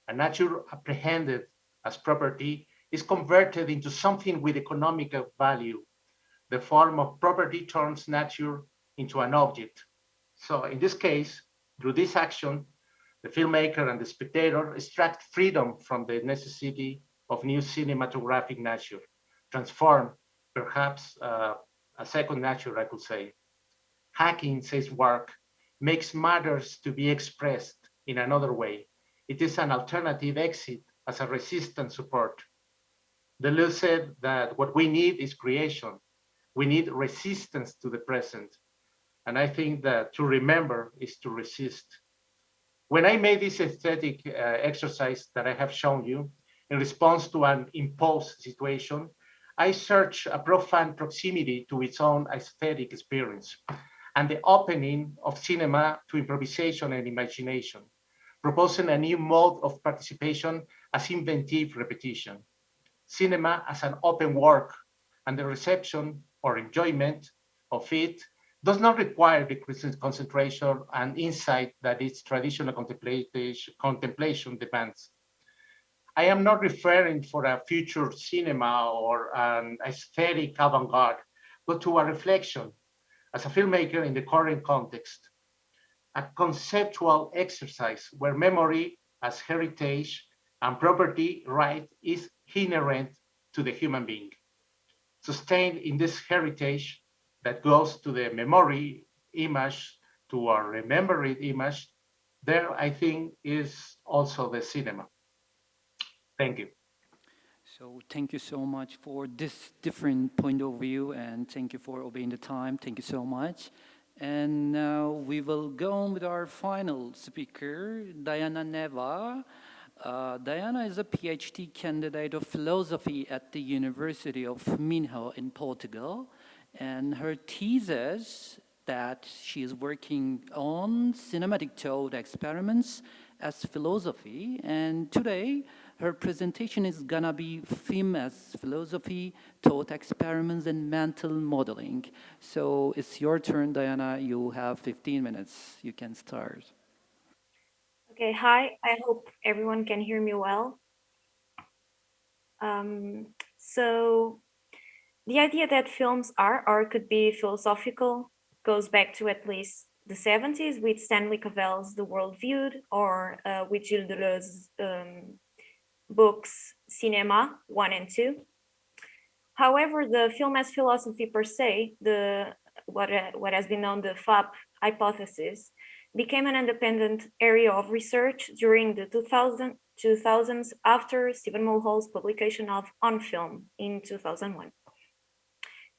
A nature apprehended as property is converted into something with economic value. The form of property turns nature into an object. So in this case, through this action, the filmmaker and the spectator extract freedom from the necessity of new cinematographic nature, transform perhaps a second nature, I could say. Hacking, says work, makes matters to be expressed in another way. It is an alternative exit as a resistant support. Deleuze said that what we need is creation. We need resistance to the present. And I think that to remember is to resist. When I made this aesthetic exercise that I have shown you in response to an imposed situation, I searched a profound proximity to its own aesthetic experience and the opening of cinema to improvisation and imagination, proposing a new mode of participation as inventive repetition. Cinema as an open work, and the reception or enjoyment of it does not require the concentration and insight that its traditional contemplation demands. I am not referring for a future cinema or an aesthetic avant-garde, but to a reflection as a filmmaker in the current context, a conceptual exercise where memory as heritage and property right is inherent to the human being, sustained in this heritage that goes to the memory image, to our remembered image. There, I think, is also the cinema. Thank you. So thank you so much for this different point of view, and thank you for obeying the time. Thank you so much. And now we will go on with our final speaker, Diana Neiva. Diana is a PhD candidate of philosophy at the University of Minho in Portugal, and her thesis that she is working on cinematic thought experiments as philosophy, and today her presentation is gonna be film as philosophy, thought experiments, and mental modeling. So it's your turn, Diana. You have 15 minutes. You can start. Okay, hi. I hope everyone can hear me well. So the idea that films are or could be philosophical goes back to at least the 70s with Stanley Cavell's The World Viewed, or with Gilles Deleuze's books Sinema 1 and 2. However, the film as philosophy per se, what has been known the FAP hypothesis, became an independent area of research during the 2000s after Stephen Mulhall's publication of On Film in 2001.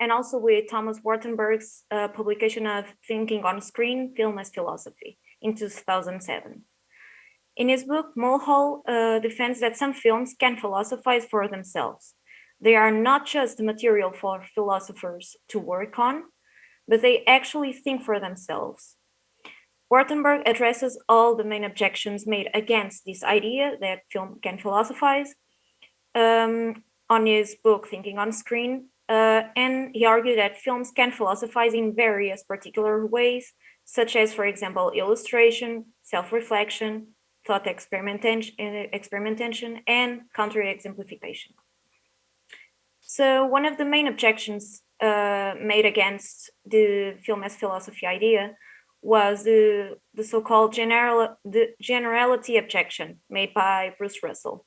And also with Thomas Wartenberg's publication of Thinking on Screen, Film as Philosophy in 2007. In his book, Mulhall defends that some films can philosophize for themselves. They are not just the material for philosophers to work on, but they actually think for themselves. Wartenberg addresses all the main objections made against this idea that film can philosophize on his book, Thinking on Screen, and he argued that films can philosophize in various particular ways, such as, for example, illustration, self-reflection, thought experimentation, and counter-exemplification. So one of the main objections made against the film as philosophy idea was the so-called generality objection made by Bruce Russell.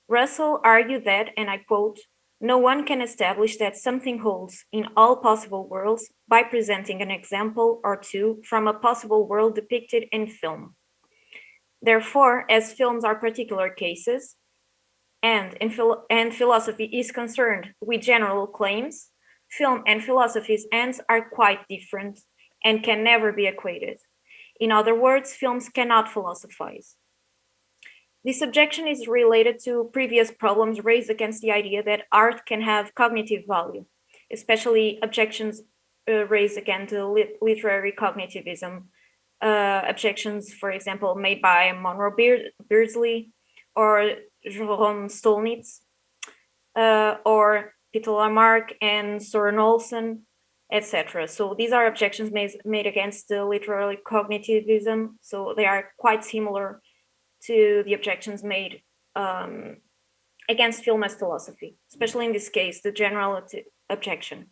Russell argued that, and I quote, "No one can establish that something holds in all possible worlds by presenting an example or two from a possible world depicted in film. Therefore, as films are particular cases, and philosophy is concerned with general claims, film and philosophy's ends are quite different and can never be equated. In other words, films cannot philosophize." This objection is related to previous problems raised against the idea that art can have cognitive value, especially objections raised against literary cognitivism, objections, for example, made by Monroe Beardsley or Jerome Stolnitz, or Peter Lamarck and Soren Olsen, etc. So these are objections made against the literary cognitivism. So they are quite similar to the objections made against film as philosophy, especially in this case, the generality objection.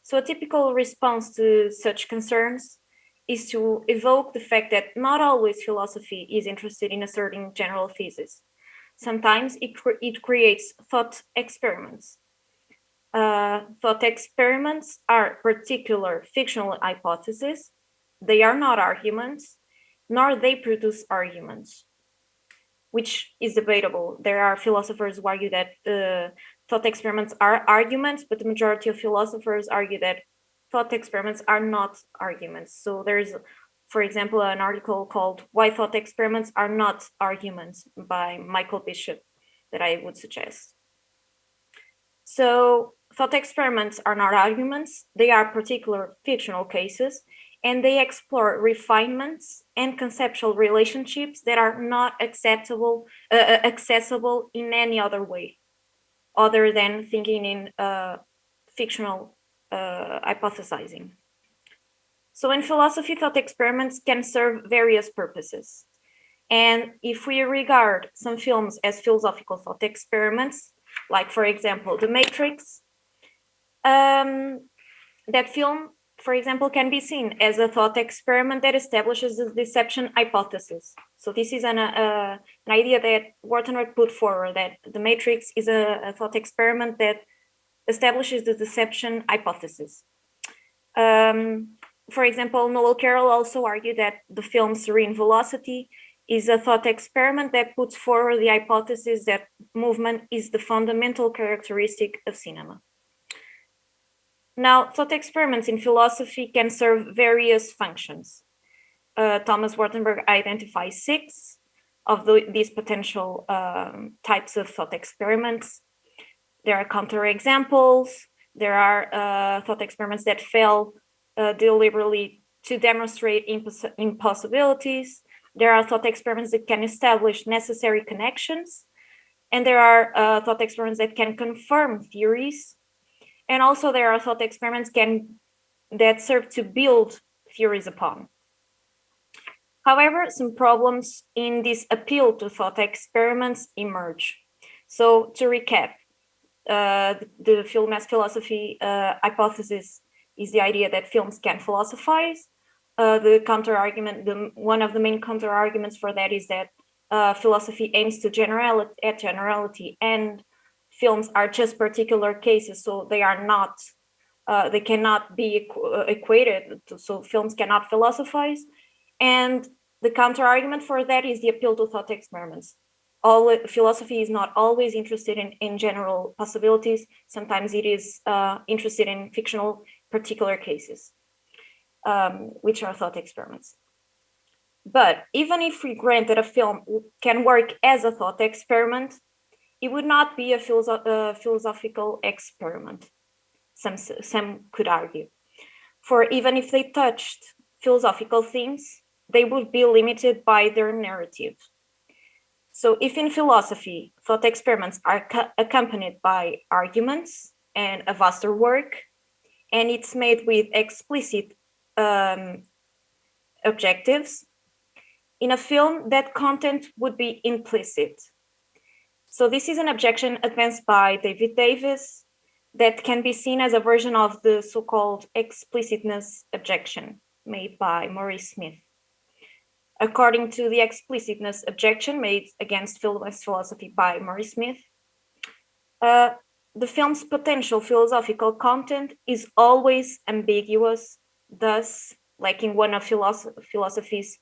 So a typical response to such concerns is to evoke the fact that not always philosophy is interested in asserting general thesis. Sometimes it creates thought experiments. Thought experiments are particular fictional hypotheses. They are not arguments, nor they produce arguments. which is debatable. There are philosophers who argue that thought experiments are arguments, but the majority of philosophers argue that thought experiments are not arguments. So there's, for example, an article called "Why Thought Experiments Are Not Arguments" by Michael Bishop that I would suggest. So thought experiments are not arguments. They are particular fictional cases, and they explore refinements and conceptual relationships that are not accessible in any other way, other than thinking in fictional hypothesizing. So in philosophy, thought experiments can serve various purposes. And if we regard some films as philosophical thought experiments, like, for example, The Matrix, that film, for example, can be seen as a thought experiment that establishes the deception hypothesis. So this is an idea that Wartenberg put forward, that The Matrix is a thought experiment that establishes the deception hypothesis. For example, Noel Carroll also argued that the film Serene Velocity is a thought experiment that puts forward the hypothesis that movement is the fundamental characteristic of cinema. Now, thought experiments in philosophy can serve various functions. Thomas Wartenberg identifies 6 of these potential types of thought experiments. There are counterexamples. There are thought experiments that fail deliberately to demonstrate impossibilities. There are thought experiments that can establish necessary connections. And there are thought experiments that can confirm theories. And also there are thought experiments that serve to build theories upon. However, some problems in this appeal to thought experiments emerge. So to recap, the film as philosophy hypothesis is the idea that films can philosophize. The counter-argument, one of the main counter-arguments for that is that philosophy aims to generality, and films are just particular cases, so they are not, they cannot be equated, so films cannot philosophize. And the counter-argument for that is the appeal to thought experiments. Philosophy is not always interested in general possibilities. Sometimes it is interested in fictional particular cases, which are thought experiments. But even if we grant that a film can work as a thought experiment, it would not be a philosophical experiment, some could argue. For even if they touched philosophical themes, they would be limited by their narrative. So if in philosophy, thought experiments are accompanied by arguments and a vaster work, and it's made with explicit objectives, in a film, that content would be implicit. So this is an objection advanced by David Davis that can be seen as a version of the so-called explicitness objection made by Maurice Smith. According to the explicitness objection made against philosophy by Maurice Smith, the film's potential philosophical content is always ambiguous, thus lacking one of philosophy's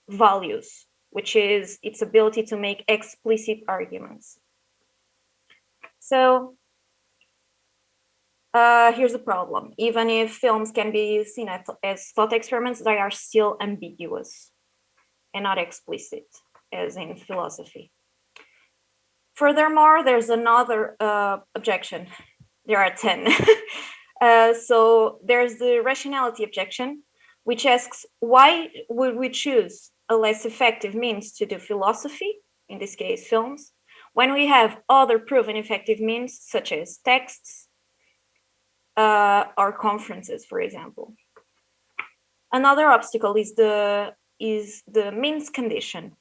values, which is its ability to make explicit arguments. So here's the problem. Even if films can be seen as thought experiments, they are still ambiguous and not explicit, as in philosophy. Furthermore, there's another objection. There are 10. So there's the rationality objection, which asks, why would we choose a less effective means to do philosophy, in this case films, when we have other proven effective means such as texts or conferences, for example. Another obstacle is the means condition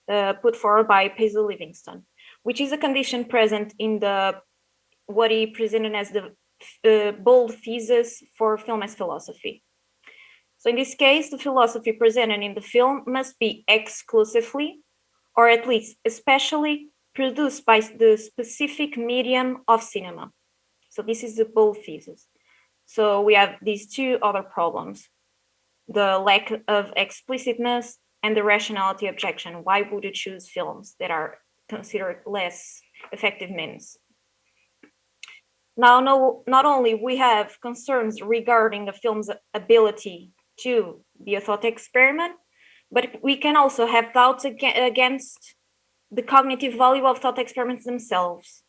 put forward by Paisley Livingston, which is a condition present in what he presented as the bold thesis for film as philosophy. So in this case, the philosophy presented in the film must be exclusively, or at least especially, produced by the specific medium of cinema. So this is the bold thesis. So we have these two other problems: the lack of explicitness and the rationality objection. Why would you choose films that are considered less effective means? Now, not only we have concerns regarding the film's ability to be a thought experiment, but we can also have doubts against the cognitive value of thought experiments themselves.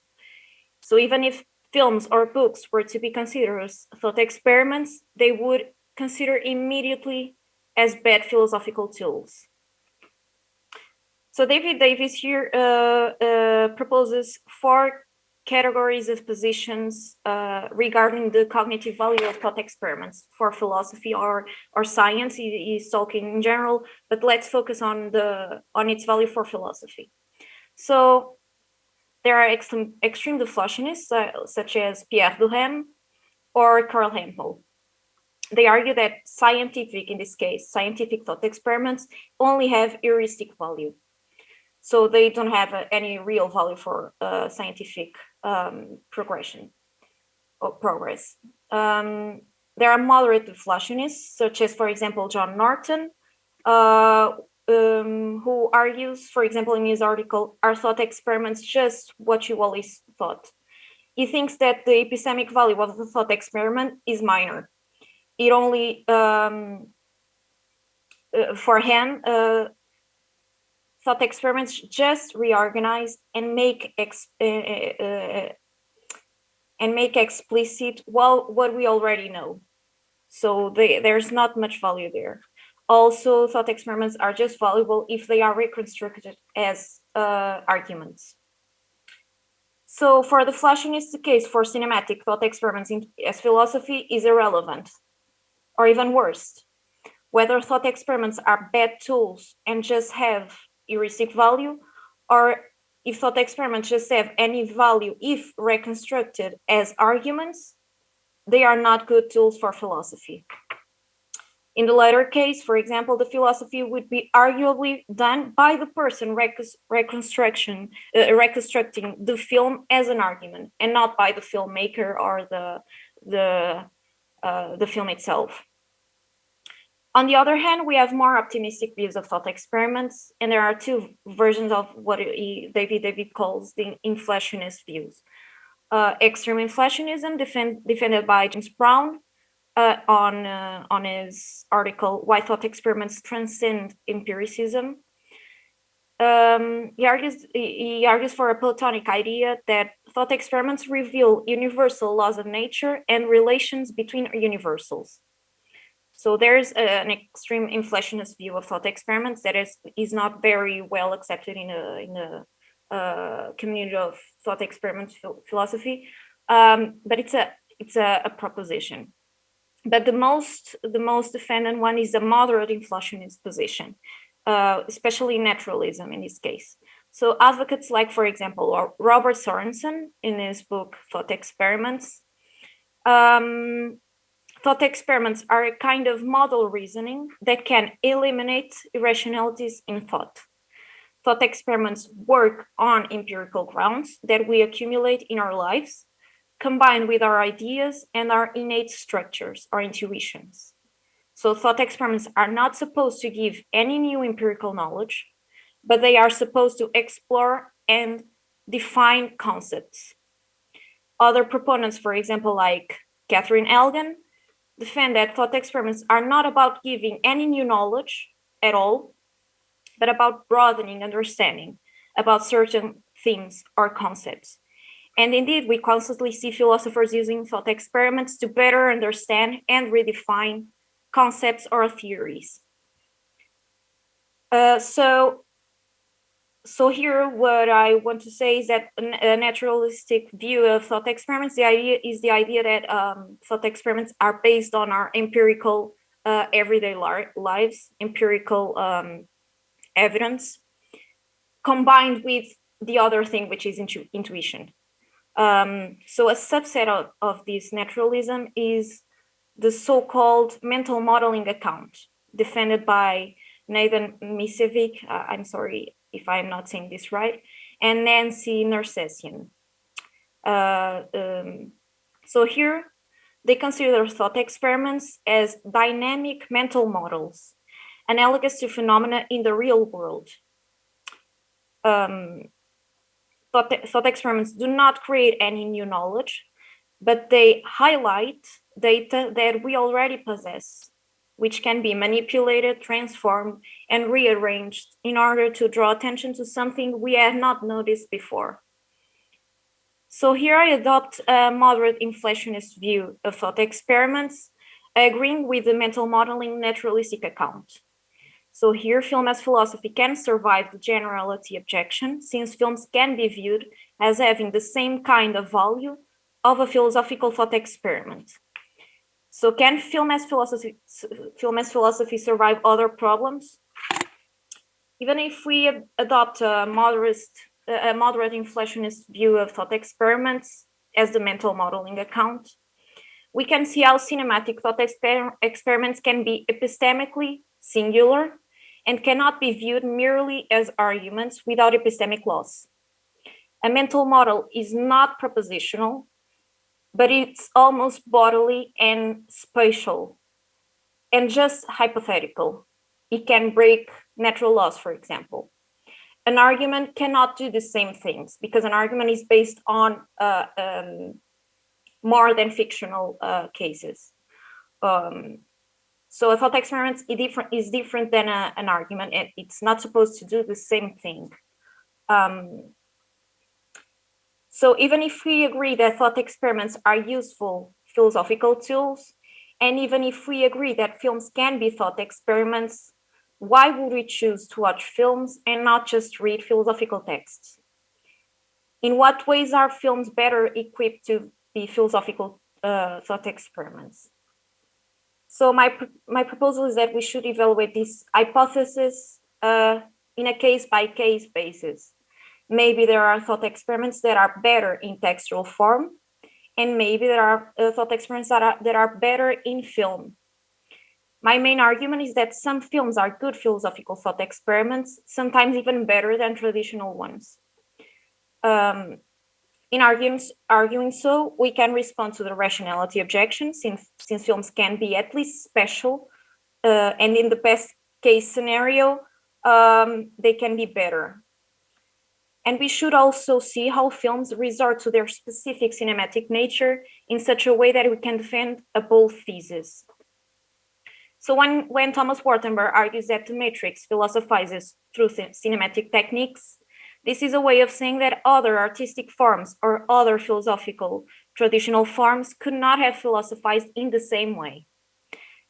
So even if films or books were to be considered as thought experiments, they would consider immediately as bad philosophical tools. So David Davis here proposes 4 categories of positions regarding the cognitive value of thought experiments for philosophy or science. He's talking in general, but let's focus on its value for philosophy. So there are extreme deflationists such as Pierre Duhem or Karl Hempel. They argue that in this case, scientific thought experiments only have heuristic value. So they don't have any real value for scientific progression or progress. There are moderate deflationists, such as, for example, John Norton, who argues, for example, in his article, "Are thought experiments just what you always thought?" He thinks that the epistemic value of the thought experiment is minor. It only, for him, thought experiments just reorganize and make explicit what we already know. So there's not much value there. Also, thought experiments are just valuable if they are reconstructed as arguments. So for the Flashinist, the case for cinematic thought experiments as philosophy is irrelevant, or even worse, whether thought experiments are bad tools and just have heuristic value, or if thought experiments just have any value if reconstructed as arguments, they are not good tools for philosophy. In the latter case, for example, the philosophy would be arguably done by the person reconstructing the film as an argument, and not by the filmmaker or the film itself. On the other hand, we have more optimistic views of thought experiments, and there are 2 versions of what David calls the inflationist views. Extreme inflationism, defended by James Brown on his article, "Why Thought Experiments Transcend Empiricism." He argues for a Platonic idea that thought experiments reveal universal laws of nature and relations between universals. So there's an extreme inflationist view of thought experiments that is not very well accepted in a community of thought experiment philosophy, but it's a proposition. But the most defended one is a moderate inflationist position, especially naturalism in this case. So advocates like, for example, Robert Sorensen in his book Thought Experiments. Thought experiments are a kind of model reasoning that can eliminate irrationalities in thought. Thought experiments work on empirical grounds that we accumulate in our lives, combined with our ideas and our innate structures or intuitions. So thought experiments are not supposed to give any new empirical knowledge, but they are supposed to explore and define concepts. Other proponents, for example, like Catherine Elgan, defend that thought experiments are not about giving any new knowledge at all, but about broadening understanding about certain themes or concepts. And indeed, we constantly see philosophers using thought experiments to better understand and redefine concepts or theories. So here, what I want to say is that a naturalistic view of thought experiments, the idea that thought experiments are based on our empirical everyday lives, empirical evidence, combined with the other thing, which is intuition. So a subset of this naturalism is the so-called mental modeling account, defended by Nathan Misevic, I'm sorry if I'm not saying this right, and Nancy Nersessian. So here, they consider thought experiments as dynamic mental models analogous to phenomena in the real world. Thought experiments do not create any new knowledge, but they highlight data that we already possess, which can be manipulated, transformed, and rearranged in order to draw attention to something we had not noticed before. So here I adopt a moderate inflationist view of thought experiments, agreeing with the mental modeling naturalistic account. So here film as philosophy can survive the generality objection, since films can be viewed as having the same kind of value of a philosophical thought experiment. So can film as philosophy survive other problems? Even if we adopt a moderate inflationist view of thought experiments as the mental modeling account, we can see how cinematic thought experiments can be epistemically singular and cannot be viewed merely as arguments without epistemic loss. A mental model is not propositional, but it's almost bodily and spatial and just hypothetical. It can break natural laws, for example. An argument cannot do the same things because an argument is based on more than fictional cases. So a thought experiment is different than an argument. It's not supposed to do the same thing. So even if we agree that thought experiments are useful philosophical tools, and even if we agree that films can be thought experiments, why would we choose to watch films and not just read philosophical texts? In what ways are films better equipped to be philosophical thought experiments? So my proposal is that we should evaluate this hypothesis in a case-by-case basis. Maybe there are thought experiments that are better in textual form, and maybe there are thought experiments that are better in film. My main argument is that some films are good philosophical thought experiments, sometimes even better than traditional ones. In arguing so, we can respond to the rationality objection, since films can be at least special, and in the best case scenario, they can be better. And we should also see how films resort to their specific cinematic nature in such a way that we can defend a bold thesis. So when Thomas Wartenberg argues that the Matrix philosophizes through cinematic techniques, this is a way of saying that other artistic forms or other philosophical traditional forms could not have philosophized in the same way.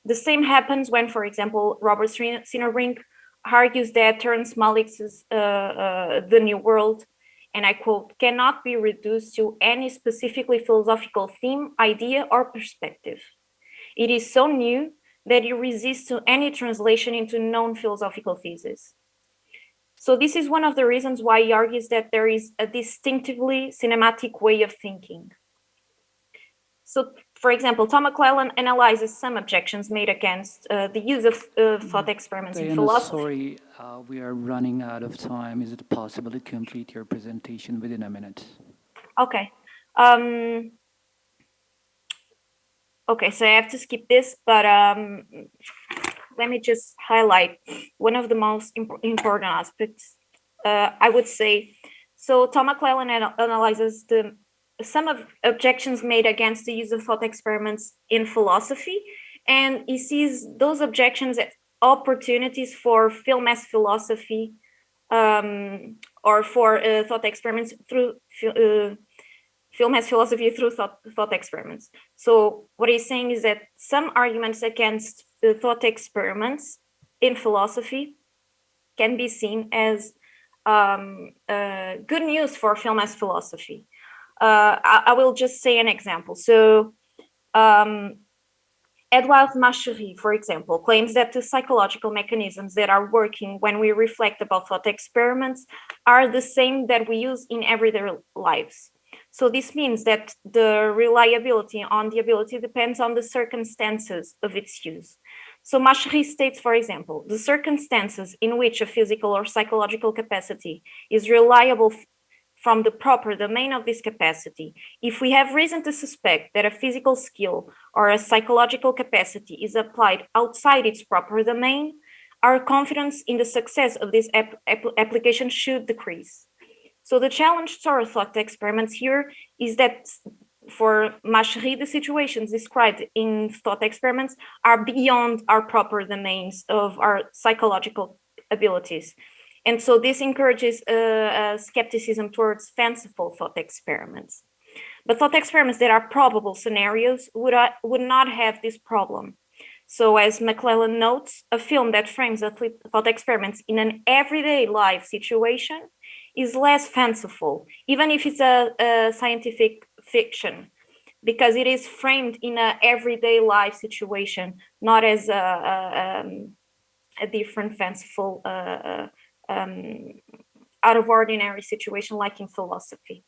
The same happens when, for example, Robert Sinnerbrink argues that Terrence Malick's The New World, and I quote, cannot be reduced to any specifically philosophical theme, idea, or perspective. It is so new that it resists to any translation into known philosophical thesis. So this is one of the reasons why he argues that there is a distinctively cinematic way of thinking. So, for example, Tom McClellan analyzes some objections made against the use of thought experiments in philosophy. Sorry, we are running out of time. Is it possible to complete your presentation within a minute? Okay. Okay, so I have to skip this, but let me just highlight one of the most important aspects, I would say. So Tom McClellan analyzes some of objections made against the use of thought experiments in philosophy, and he sees those objections as opportunities for film as philosophy, or for thought experiments through film as philosophy through thought experiments. So what he's saying is that some arguments against the thought experiments in philosophy can be seen as good news for film as philosophy. I will just say an example. So Edouard Mehrjui, for example, claims that the psychological mechanisms that are working when we reflect about thought experiments are the same that we use in everyday lives. So this means that the reliability on the ability depends on the circumstances of its use. So Mehrjui states, for example, the circumstances in which a physical or psychological capacity is reliable from the proper domain of this capacity. If we have reason to suspect that a physical skill or a psychological capacity is applied outside its proper domain, our confidence in the success of this application should decrease. So the challenge to our thought experiments here is that for Mehrjui, the situations described in thought experiments are beyond our proper domains of our psychological abilities. And so this encourages skepticism towards fanciful thought experiments. But thought experiments that are probable scenarios would not have this problem. So as McClellan notes, a film that frames thought experiments in an everyday life situation is less fanciful, even if it's a scientific fiction, because it is framed in an everyday life situation, not as a different fanciful, out of ordinary situation like in philosophy.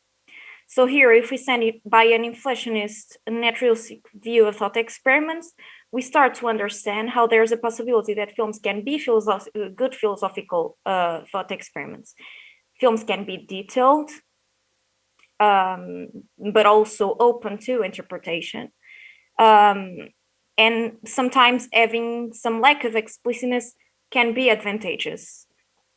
So here, if we send it by an inflationist naturalistic view of thought experiments, we start to understand how there's a possibility that films can be good philosophical thought experiments. Films can be detailed, but also open to interpretation. And sometimes having some lack of explicitness can be advantageous.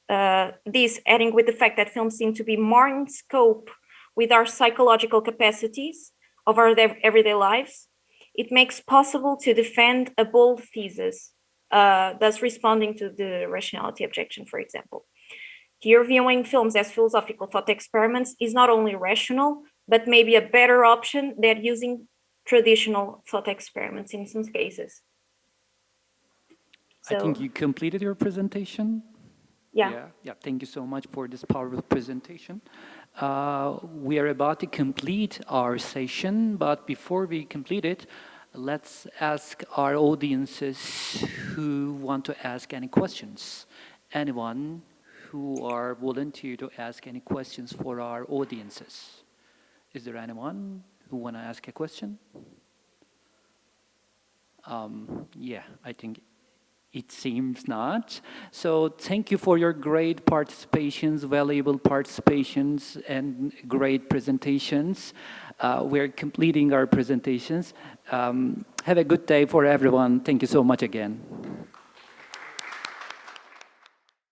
This adding with the fact that films seem to be more in scope with our psychological capacities of our everyday lives, it makes possible to defend a bold thesis, thus responding to the rationality objection, for example. Here, viewing films as philosophical thought experiments is not only rational, but maybe a better option than using traditional thought experiments in some cases. I think you completed your presentation. Yeah. Thank you so much for this powerful presentation. We are about to complete our session, but before we complete it, let's ask our audiences who want to ask any questions. Anyone who are volunteer to ask any questions for our audiences? Is there anyone who want to ask a question? I think it seems not. So thank you for your great participations, valuable participations, and great presentations. We're completing our presentations. Have a good day for everyone. Thank you so much again.